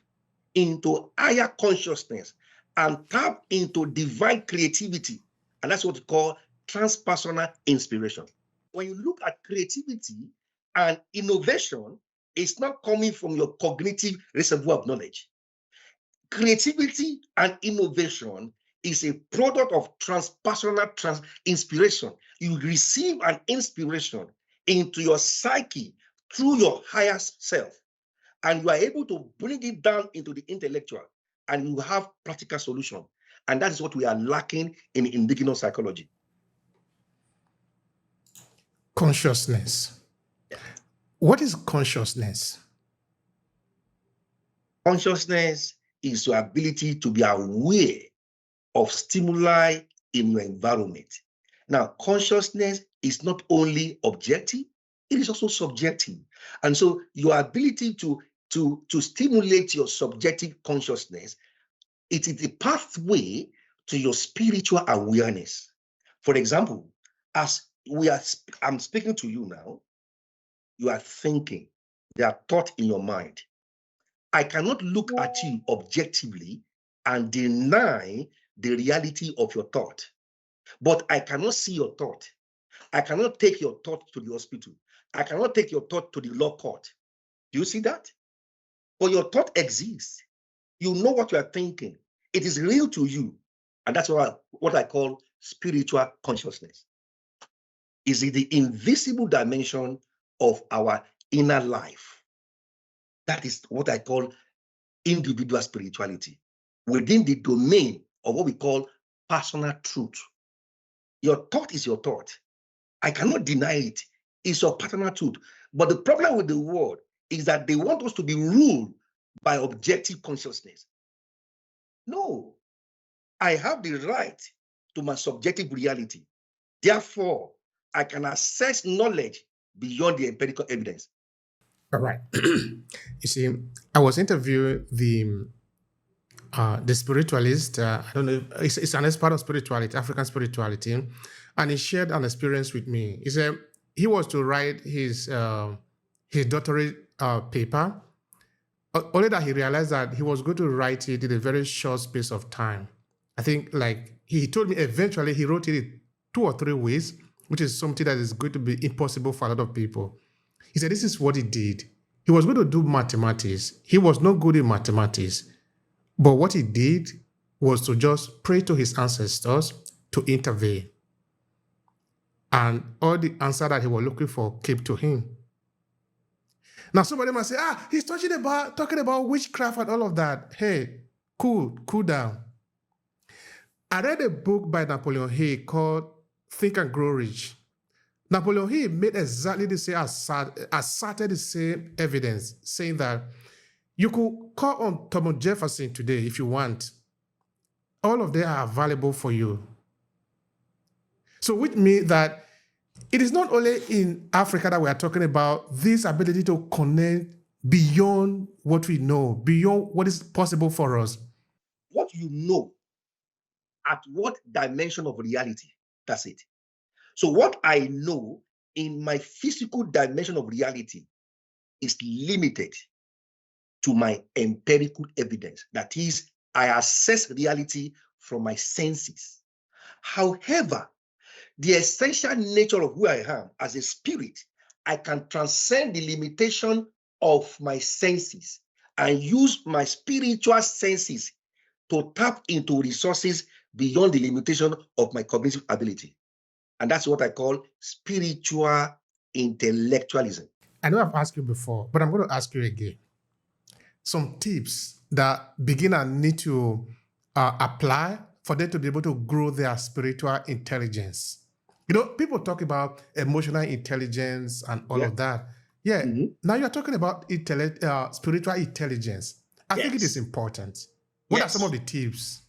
into higher consciousness and tap into divine creativity. And that's what we call transpersonal inspiration. When you look at creativity and innovation, it's not coming from your cognitive reservoir of knowledge. Creativity and innovation is a product of transpersonal inspiration. You receive an inspiration into your psyche through your higher self, and you are able to bring it down into the intellectual, and you have practical solution. And that is what we are lacking in indigenous psychology. Consciousness. What is consciousness? Consciousness is your ability to be aware of stimuli in your environment. Now, consciousness is not only objective, it is also subjective. And so your ability to stimulate your subjective consciousness, it is the pathway to your spiritual awareness. For example, as I'm speaking to you now, you are thinking, there are thoughts in your mind. I cannot look at you objectively and deny the reality of your thought, but I cannot see your thought. I cannot take your thought to the hospital. I cannot take your thought to the law court. Do you see that? But your thought exists. You know what you are thinking. It is real to you. And that's what I call spiritual consciousness. Is it the invisible dimension of our inner life? That is what I call individual spirituality within the domain of what we call personal truth. Your thought is your thought. I cannot deny it. It's your personal truth. But the problem with the world is that they want us to be ruled by objective consciousness. No, I have the right to my subjective reality. Therefore, I can access knowledge beyond the empirical evidence. All right. You see, I was interviewing the spiritualist. I don't know. It's an expert of spirituality, African spirituality, and he shared an experience with me. He said he was to write his doctorate paper. Only that he realized that he was going to write it in a very short space of time. I think, like he told me, eventually he wrote it in 2 or 3 weeks, which is something that is going to be impossible for a lot of people. He said this is what he did. He was going to do mathematics. He was not good in mathematics. But what he did was to just pray to his ancestors to intervene. And all the answer that he was looking for came to him. Now somebody might say, he's talking about witchcraft and all of that. Hey, cool down. I read a book by Napoleon Hill called Think and Grow Rich. Napoleon Hill made exactly the same, asserted the same evidence, saying that you could call on Thomas Jefferson today if you want. All of them are available for you. So which means that it is not only in Africa that we are talking about this ability to connect beyond what we know, beyond what is possible for us. What you know, at what dimension of reality, that's it. So what I know in my physical dimension of reality is limited to my empirical evidence. That is, I assess reality from my senses. However, the essential nature of who I am as a spirit, I can transcend the limitation of my senses and use my spiritual senses to tap into resources beyond the limitation of my cognitive ability. And that's what I call spiritual intellectualism. I know I've asked you before, but I'm going to ask you again. Some tips that beginners need to apply for them to be able to grow their spiritual intelligence. You know, people talk about emotional intelligence and all of that. Yeah. Mm-hmm. Now you're talking about spiritual intelligence. I think it is important. What are some of the tips?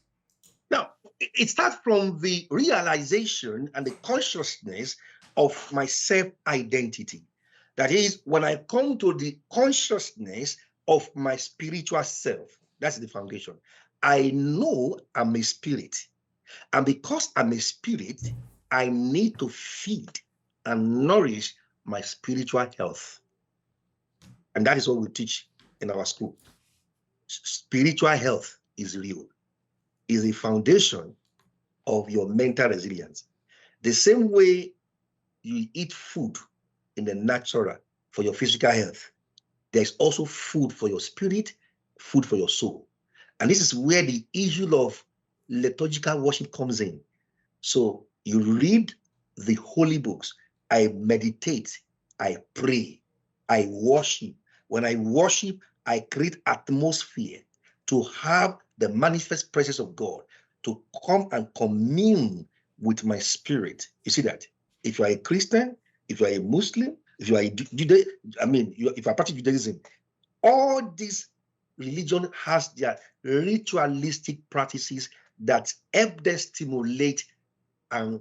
Now, it starts from the realization and the consciousness of my self-identity. That is, when I come to the consciousness of my spiritual self, that's the foundation. I know I'm a spirit. And because I'm a spirit, I need to feed and nourish my spiritual health. And that is what we teach in our school. Spiritual health is real, is the foundation of your mental resilience. The same way you eat food in the natural for your physical health, there's also food for your spirit, food for your soul. And this is where the issue of liturgical worship comes in. So you read the holy books, I meditate, I pray, I worship. When I worship, I create atmosphere to have the manifest presence of God to come and commune with my spirit. You see that? If you are a Christian, if you are a Muslim, if you are a if you are part of Judaism, all these religion has their ritualistic practices that help them stimulate and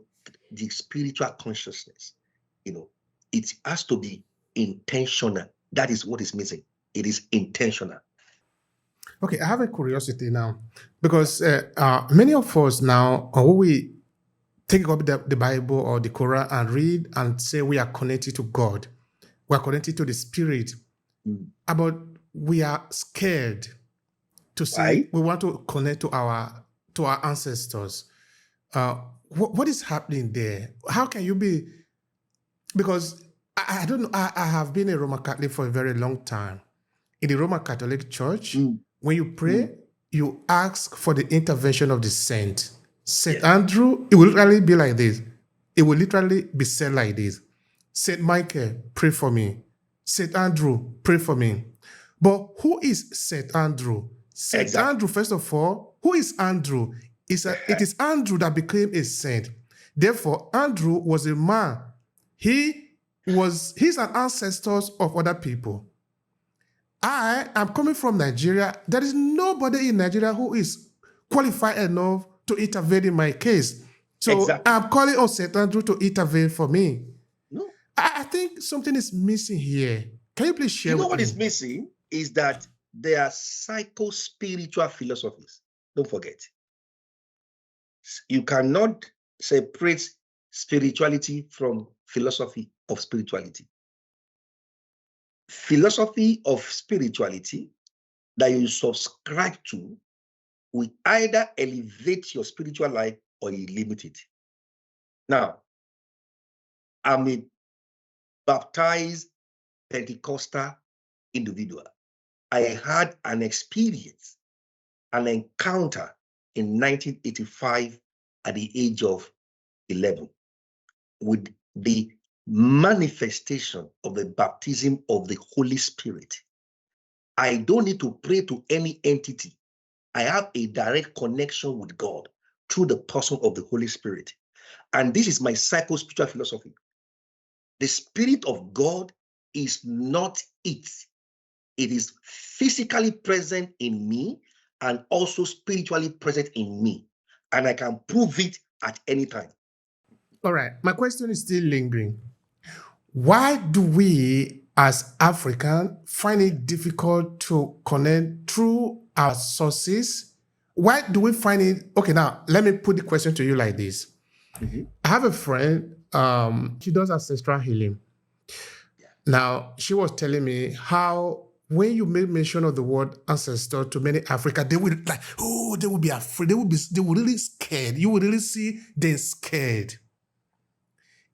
the spiritual consciousness. You know, it has to be intentional. That is what is missing. It is intentional. Okay, I have a curiosity now, because many of us now, when we take up the Bible or the Quran and read and say we are connected to God, we are connected to the Spirit, but we are scared to say we want to connect to our ancestors. What is happening there? How can you be? Because I don't know. I have been a Roman Catholic for a very long time. In the Roman Catholic Church, Mm, when you pray, you ask for the intervention of the saint. Saint yes, Andrew, it will literally be like this. It will literally be said like this. Saint Michael, pray for me. Saint Andrew, pray for me. But who is Saint Andrew? Saint exactly. Andrew, first of all, who is Andrew? It is Andrew that became a saint. Therefore, Andrew was a man. He's an ancestor of other people. I am coming from Nigeria. There is nobody in Nigeria who is qualified enough to intervene in my case. So Exactly. I'm calling on St. Andrew to intervene for me. No, I think something is missing here. Can you please you share know with what is me? missing is that there are psycho-spiritual philosophies. Don't forget. You cannot separate spirituality from philosophy of spirituality. Philosophy of spirituality that you subscribe to will either elevate your spiritual life or you limit it. Now, I'm a baptized Pentecostal individual. I had an experience, an encounter in 1985 at the age of 11 with the manifestation of the baptism of the Holy Spirit. I don't need to pray to any entity. I have a direct connection with God through the person of the Holy Spirit. And this is my psycho-spiritual philosophy. The Spirit of God is not it. It is physically present in me and also spiritually present in me. And I can prove it at any time. All right. My question is still lingering. Why do we as African find it difficult to connect through our sources? Why do we find it? Okay, now let me put the question to you like this. Mhm. I have a friend, she does ancestral healing. Yeah. Now, she was telling me how when you make mention of the word ancestor to many Africa, they will like, oh, they will be afraid. They will really scared. You will really see they're scared.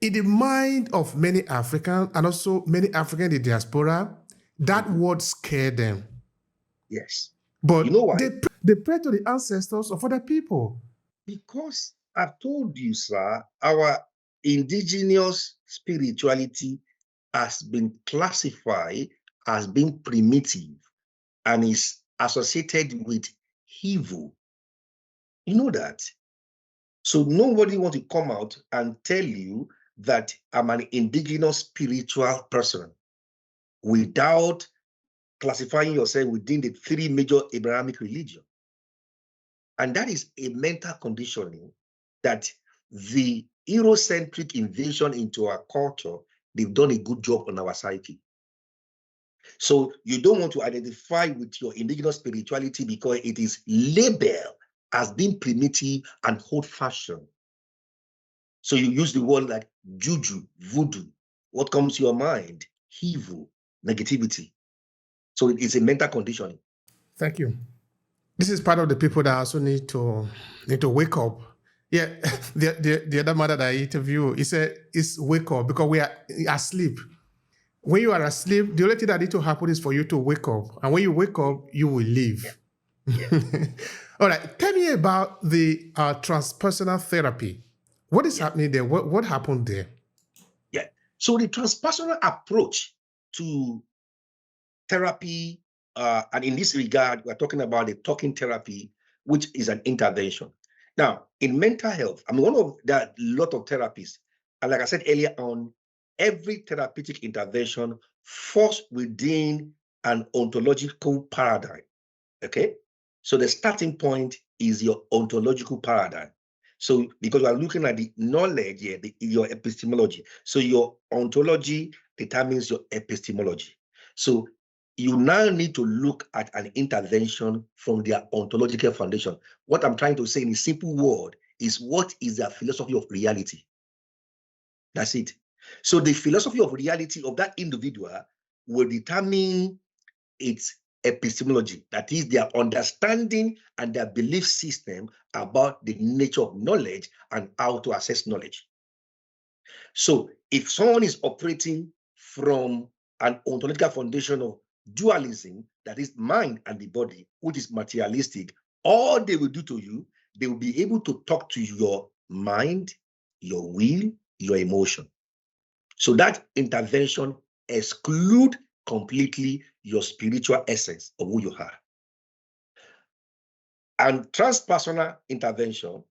In the mind of many Africans and also many African in the diaspora, that Mhm. word scared them. Yes. You But know why? they pray to the ancestors of other people. Because I've told you, sir, our indigenous spirituality has been classified as being primitive and is associated with evil. You know that? So nobody wants to come out and tell you that I'm an indigenous spiritual person without classifying yourself within the three major Abrahamic religions. And that is a mental conditioning that the Eurocentric invasion into our culture, they've done a good job on our psyche. So you don't want to identify with your indigenous spirituality because it is labeled as being primitive and old-fashioned. So you use the word like juju, voodoo. What comes to your mind? Evil, negativity. So it is a mental conditioning. Thank you. This is part of the people that also need to wake up. Yeah, the other mother that I interviewed, he said, it's wake up because we are asleep. When you are asleep, the only thing that need to happen is for you to wake up. And when you wake up, you will Yeah, leave. yeah, yeah, All right. Tell me about the transpersonal therapy. What is yeah, happening there? What happened there? yeah. So the transpersonal approach to therapy, and in this regard, we're talking about the talking therapy, which is an intervention. Now, in mental health, I mean, there are a lot of therapies. And like I said earlier on, every therapeutic intervention falls within an ontological paradigm. Okay. So the starting point is your ontological paradigm. So because we are looking at the knowledge here, your epistemology. So your ontology determines your epistemology. So you now need to look at an intervention from their ontological foundation. What I'm trying to say in a simple word is what is their philosophy of reality? That's it. So the philosophy of reality of that individual will determine its epistemology, that is their understanding and their belief system about the nature of knowledge and how to access knowledge. So if someone is operating from an ontological foundation of dualism, that is mind and the body, which is materialistic, all they will do to you, they will be able to talk to your mind, your will, your emotion. So that intervention excludes completely your spiritual essence of who you are. And transpersonal intervention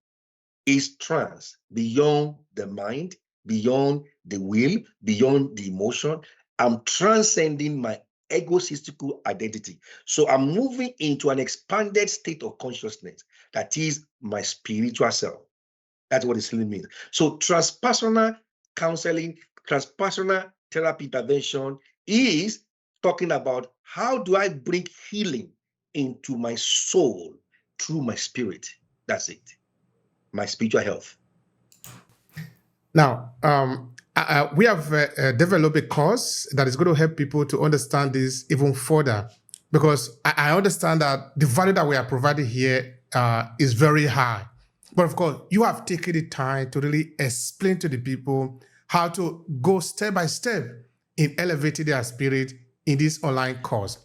is trans, beyond the mind, beyond the will, beyond the emotion. I'm transcending my egotistical identity. So I'm moving into an expanded state of consciousness that is my spiritual self. That's what it really means. So transpersonal counseling, transpersonal therapy intervention is talking about how do I bring healing into my soul through my spirit. That's it. My spiritual health. Now, we have developed a course that is going to help people to understand this even further, because I understand that the value that we are providing here is very high. But of course, you have taken the time to really explain to the people how to go step by step in elevating their spirit in this online course.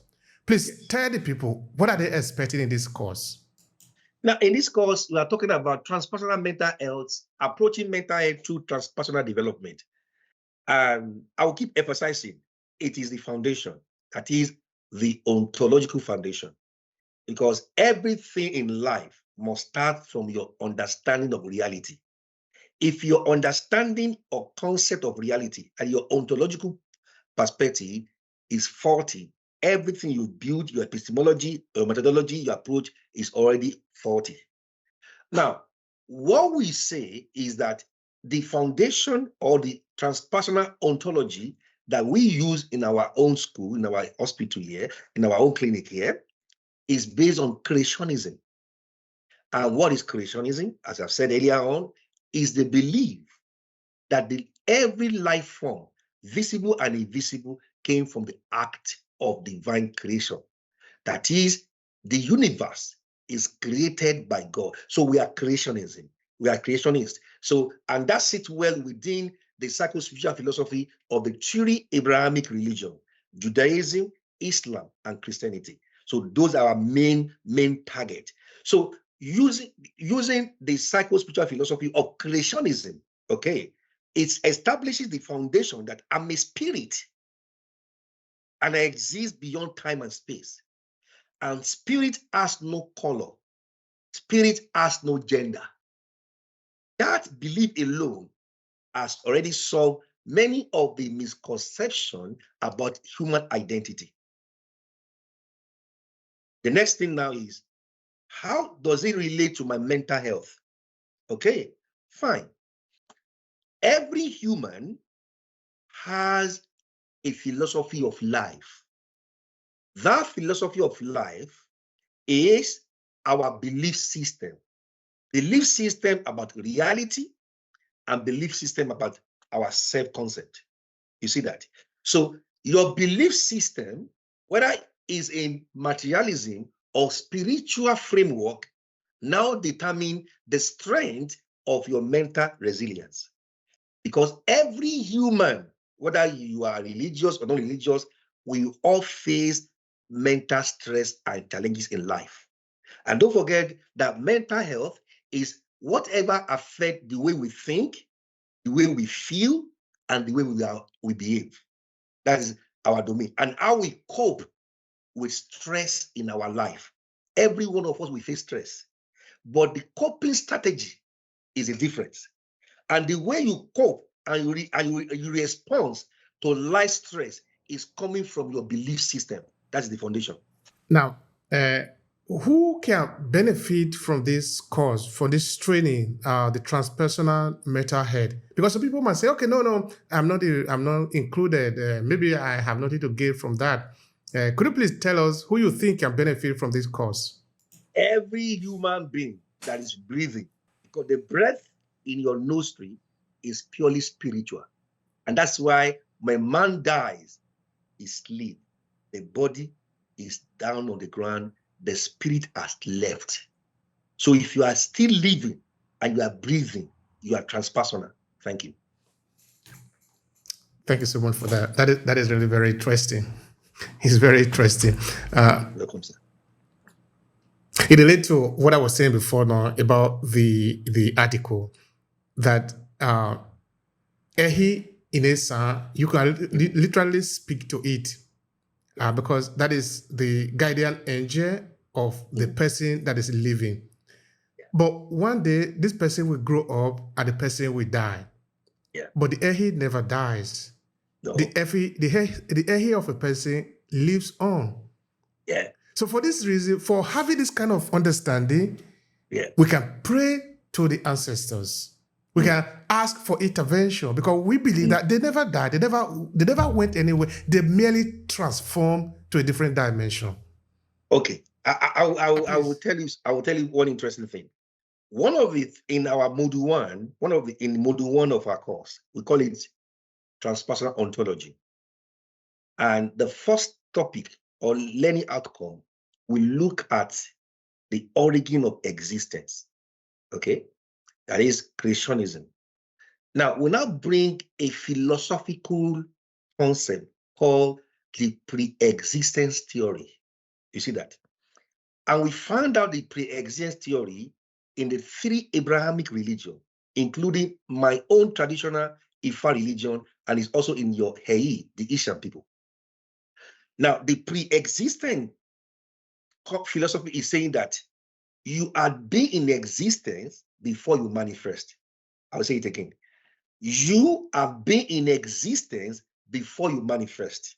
Please tell the people, what are they expecting in this course? Now, in this course, we are talking about transpersonal mental health, approaching mental health through transpersonal development. I will keep emphasizing it is the foundation, that is the ontological foundation, because everything in life must start from your understanding of reality. If your understanding or concept of reality and your ontological perspective is faulty, everything you build, your epistemology, your methodology, your approach is already faulty. Now, what we say is that the foundation or the transpersonal ontology that we use in our own school, in our hospital here, in our own clinic here, is based on creationism. And what is creationism? As I've said earlier on, is the belief that every life form, visible and invisible, came from the act of divine creation. That is, the universe is created by God. So we are creationism. We are creationists. So, and that sits well within the psycho-spiritual philosophy of the three Abrahamic religion, Judaism, Islam, and Christianity. So those are our main target. So using the psycho-spiritual philosophy of creationism, okay, it establishes the foundation that I'm a spirit and I exist beyond time and space. And spirit has no color. Spirit has no gender. That belief alone has already solved many of the misconceptions about human identity. The next thing now is, how does it relate to my mental health? Okay, fine. Every human has a philosophy of life. That philosophy of life is our belief system. Belief system about reality and belief system about our self-concept. You see that? So your belief system, whether is in materialism or spiritual framework, now determine the strength of your mental resilience. Because every human, whether you are religious or non-religious, we all face mental stress and challenges in life. And don't forget that mental health is whatever affects the way we think, the way we feel, and the way we behave. That is our domain. And how we cope with stress in our life. Every one of us will face stress. But the coping strategy is a difference. And the way you cope and you respond to life stress is coming from your belief system. That's the foundation. Now, who can benefit from this course, from this training, the transpersonal mental health? Because some people might say, okay, no, I'm not included. Maybe I have nothing to gain from that. Could you please tell us who you think can benefit from this course? Every human being that is breathing, because the breath in your nostril is purely spiritual. And that's why when man dies, he sleeps. The body is down on the ground. The spirit has left. So if you are still living and you are breathing, you are transpersonal. Thank you. Thank you so much for that. That is really very interesting. It's very interesting. Welcome, sir. It relates to what I was saying before now about the article that Ehi in Esan, you can literally speak to it because that is the guardian angel of the person that is living. But one day, this person will grow up and the person will die. Yeah. But the Ehi never dies. No. The Ehi of a person lives on. Yeah. So for this reason, for having this kind of understanding, Yeah. we can pray to the ancestors. We can ask for intervention because we believe that they never died. They never went anywhere. They merely transformed to a different dimension. Okay. I will tell you one interesting thing. One of it in our module one, in module one of our course, we call it Transpersonal Ontology. And the first topic or learning outcome, we look at the origin of existence. Okay. That is creationism. Now, we now bring a philosophical concept called the pre-existence theory. You see that? And we found out the pre-existence theory in the 3 Abrahamic religions, including my own traditional Ifa religion, and it's also in your Hei, the Asian people. Now, the pre-existent philosophy is saying that you are being in existence before you manifest. I'll say it again. You have been in existence before you manifest.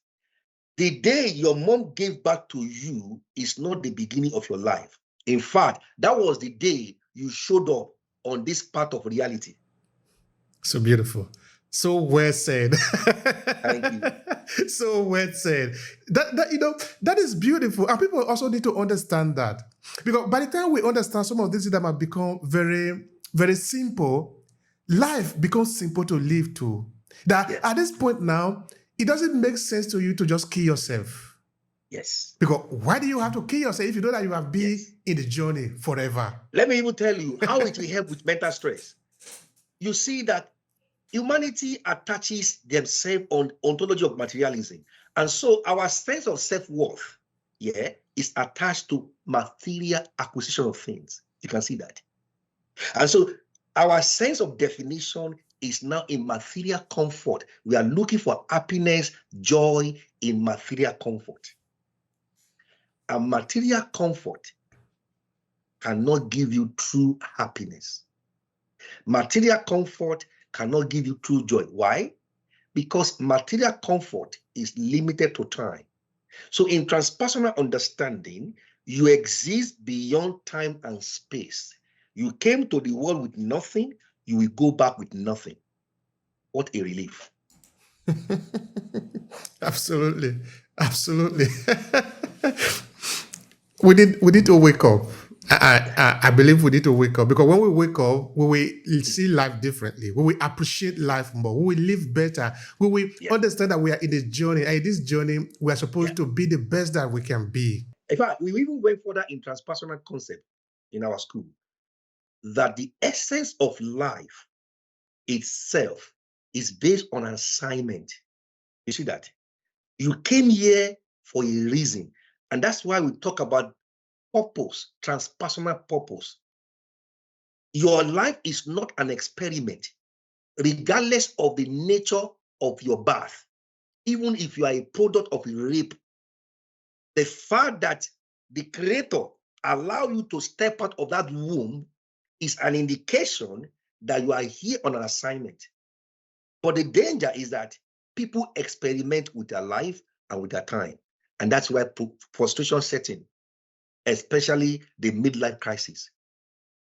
The day your mom gave birth to you is not the beginning of your life. In fact, that was the day you showed up on this part of reality. So beautiful. So well said. Thank you. So well said. That is beautiful. And people also need to understand that. Because by the time we understand some of these that have become very, very simple, life becomes simple to live to. That Yes. At this point now, it doesn't make sense to you to just kill yourself. Yes. Because why do you have to kill yourself if you know that you have been in the journey forever? Let me even tell you how it will help with mental stress. You see that humanity attaches themselves on ontology of materialism. And so our sense of self-worth, is attached to material acquisition of things. You can see that. And so our sense of definition is now in material comfort. We are looking for happiness, joy in material comfort. And material comfort cannot give you true happiness. Material comfort cannot give you true joy. Why? Because material comfort is limited to time. So in transpersonal understanding, you exist beyond time and space. You came to the world with nothing, you will go back with nothing. What a relief. Absolutely. Absolutely. we need to wake up. I believe we need to wake up because when we wake up, we will see life differently. We will appreciate life more. We will live better. We will understand that we are in this journey. And in this journey, we are supposed to be the best that we can be. In fact, we even went further in transpersonal concept in our school that the essence of life itself is based on an assignment. You see that? You came here for a reason. And that's why we talk about purpose, transpersonal purpose. Your life is not an experiment, regardless of the nature of your birth. Even if you are a product of a rape, the fact that the Creator allow you to step out of that womb is an indication that you are here on an assignment. But the danger is that people experiment with their life and with their time. And that's why frustration sets in, especially the midlife crisis.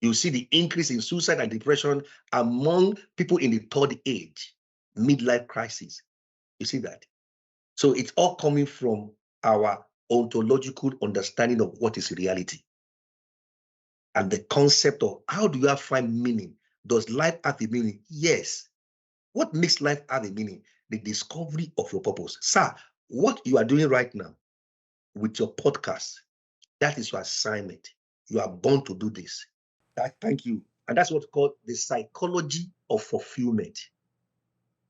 You see the increase in suicide and depression among people in the third age, midlife crisis. You see that? So it's all coming from our ontological understanding of what is reality. And the concept of how do you find meaning? Does life have a meaning? Yes. What makes life have a meaning? The discovery of your purpose. Sir, what you are doing right now with your podcast, that is your assignment. You are born to do this. Thank you. And that's what's called the psychology of fulfillment.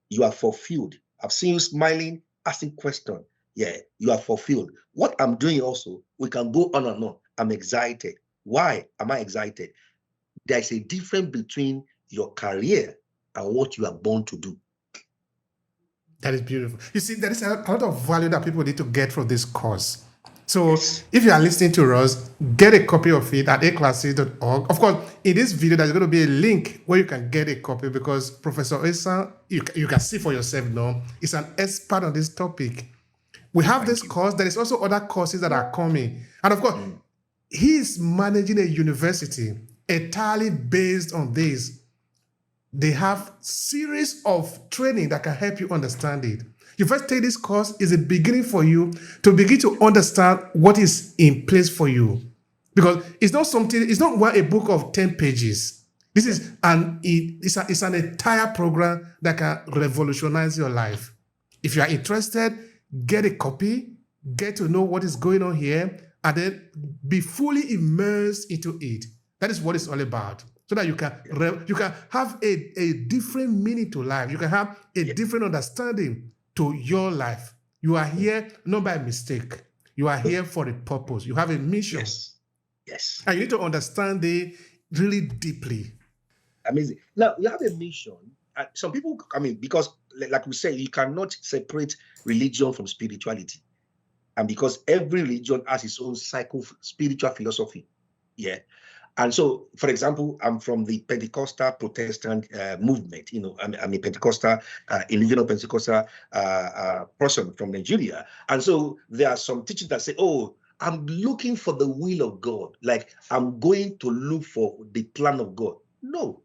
You are fulfilled I've seen you smiling, asking questions. Yeah, you are fulfilled. What I'm doing also, we can go on and on. I'm excited. Why am I excited? There's a difference between your career and what you are born to do. That is beautiful. You see, there is a lot of value that people need to get from this course. So Yes. if you are listening to us, get a copy of it at aclasses.org. Of course, in this video, there's going to be a link where you can get a copy because Professor Esan, you can see for yourself now, is an expert on this topic. We have this course. There is also other courses that are coming. And of course, he is managing a university entirely based on this. They have series of training that can help you understand it. You first take this course is a beginning for you to begin to understand what is in place for you. Because it's not something, it's not a book of 10 pages. This is it's an entire program that can revolutionize your life. If you are interested, get a copy, get to know what is going on here, and then be fully immersed into it. That is what it's all about. So that you can have a different meaning to life. You can have a different understanding to your life. You are here not by mistake. You are here for a purpose. You have a mission. Yes. Yes. And you need to understand it really deeply. Amazing. Now, you have a mission. Some people, because like we say, you cannot separate religion from spirituality. And because every religion has its own spiritual philosophy. Yeah. And so, for example, I'm from the Pentecostal Protestant movement. I'm a Pentecostal, indigenous Pentecostal person from Nigeria. And so there are some teachings that say, oh, I'm looking for the will of God. Like I'm going to look for the plan of God. No,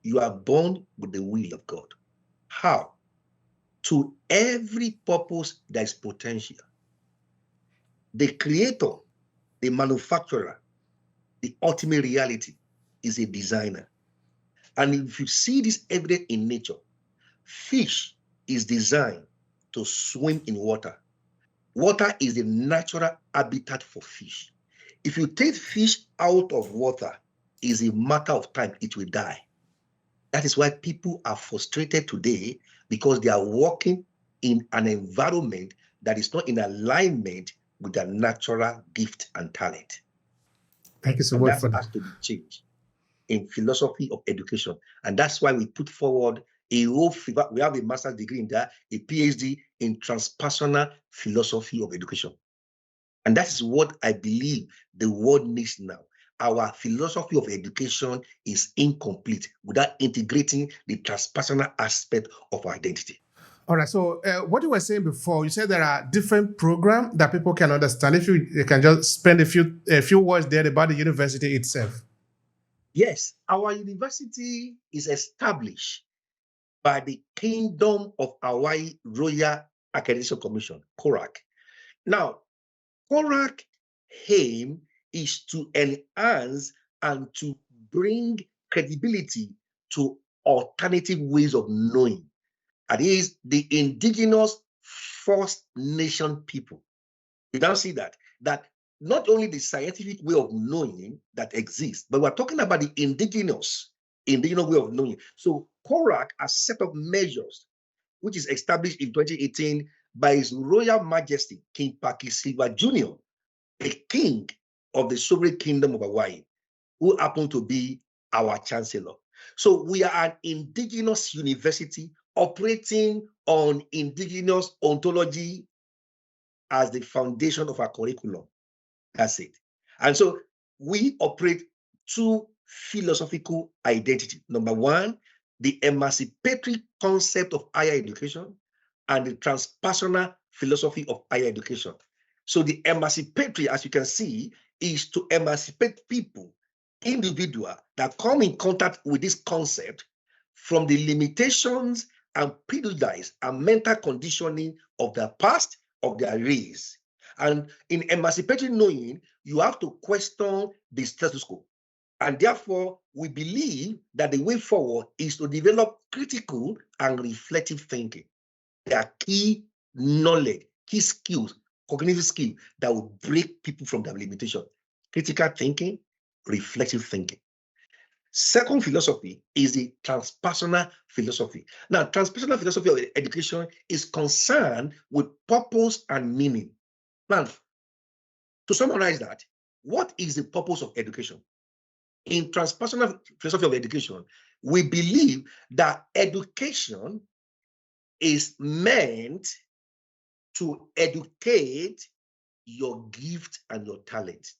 you are born with the will of God. How? To every purpose, there is potential. The creator, the manufacturer, the ultimate reality is a designer. And if you see this evident in nature, fish is designed to swim in water. Water is the natural habitat for fish. If you take fish out of water, it's a matter of time, it will die. That is why people are frustrated today because they are working in an environment that is not in alignment with their natural gift and talent. Thank you so much for that that. has to be changed in philosophy of education. And that's why we put forward we have a master's degree in that, a PhD in transpersonal philosophy of education. And that is what I believe the world needs now. Our philosophy of education is incomplete without integrating the transpersonal aspect of our identity. All right. So what you were saying before, you said there are different programs that people can understand. If you can just spend a few words there about the university itself. Yes, our university is established by the Kingdom of Hawaii Royal Accreditation Commission, CORAC. Now, CORAC aim is to enhance and to bring credibility to alternative ways of knowing. That is the indigenous First Nation people. You now see that not only the scientific way of knowing that exists, but we're talking about the indigenous way of knowing. So CORAC has set up measures, which is established in 2018 by His Royal Majesty King Paki Silva Jr., the king of the sovereign kingdom of Hawaii, who happened to be our chancellor. So we are an indigenous university operating on indigenous ontology as the foundation of our curriculum. That's it. And so we operate two philosophical identity. Number one, the emancipatory concept of higher education and the transpersonal philosophy of higher education. So the emancipatory, as you can see, is to emancipate people, individuals that come in contact with this concept from the limitations and prejudice and mental conditioning of their past, of their race. And in emancipatory knowing, you have to question the status quo. And therefore, we believe that the way forward is to develop critical and reflective thinking. There are key knowledge, key skills, cognitive skills that will break people from their limitation. Critical thinking, reflective thinking. Second philosophy is the transpersonal philosophy. Now, transpersonal philosophy of education is concerned with purpose and meaning. Now, to summarize that, what is the purpose of education? In transpersonal philosophy of education, we believe that education is meant to educate your gift and your talent.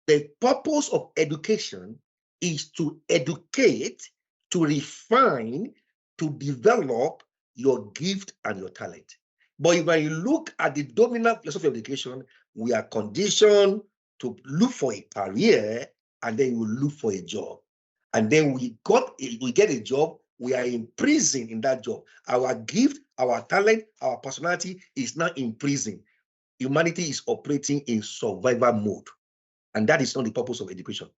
The purpose of education is to educate, to refine, to develop your gift and your talent. But when you look at the dominant philosophy of education, we are conditioned to look for a career, and then we look for a job. And then we get a job, we are imprisoned in that job. Our gift, our talent, our personality is not imprisoned. Humanity is operating in survival mode. And that is not the purpose of education.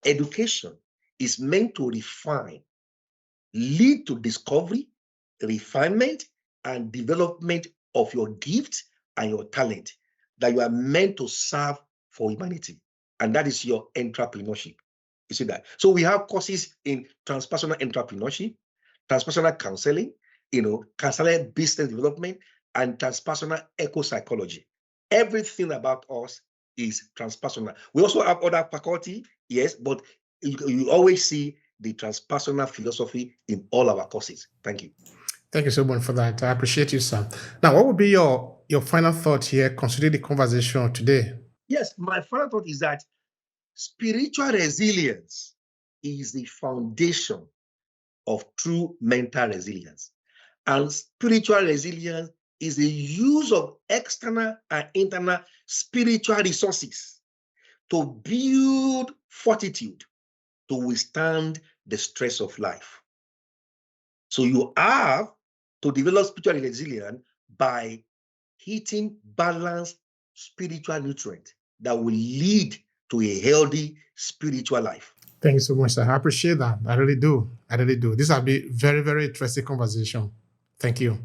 Education is meant to refine, lead to discovery, refinement, and development of your gift and your talent that you are meant to serve for humanity. And that is your entrepreneurship. You see that? So we have courses in transpersonal entrepreneurship, transpersonal counseling, counseling business development, and transpersonal eco-psychology. Everything about us is transpersonal. We also have other faculty, yes, but you always see the transpersonal philosophy in all our courses. Thank you. Thank you so much for that. I appreciate you, sir. Now, what would be your final thought here considering the conversation today? Yes, my final thought is that spiritual resilience is the foundation of true mental resilience. And spiritual resilience is the use of external and internal spiritual resources to build fortitude to withstand the stress of life. So you have to develop spiritual resilience by eating balanced spiritual nutrients that will lead to a healthy spiritual life. Thank you so much, sir. I appreciate that. I really do. This has been very, very interesting conversation. Thank you.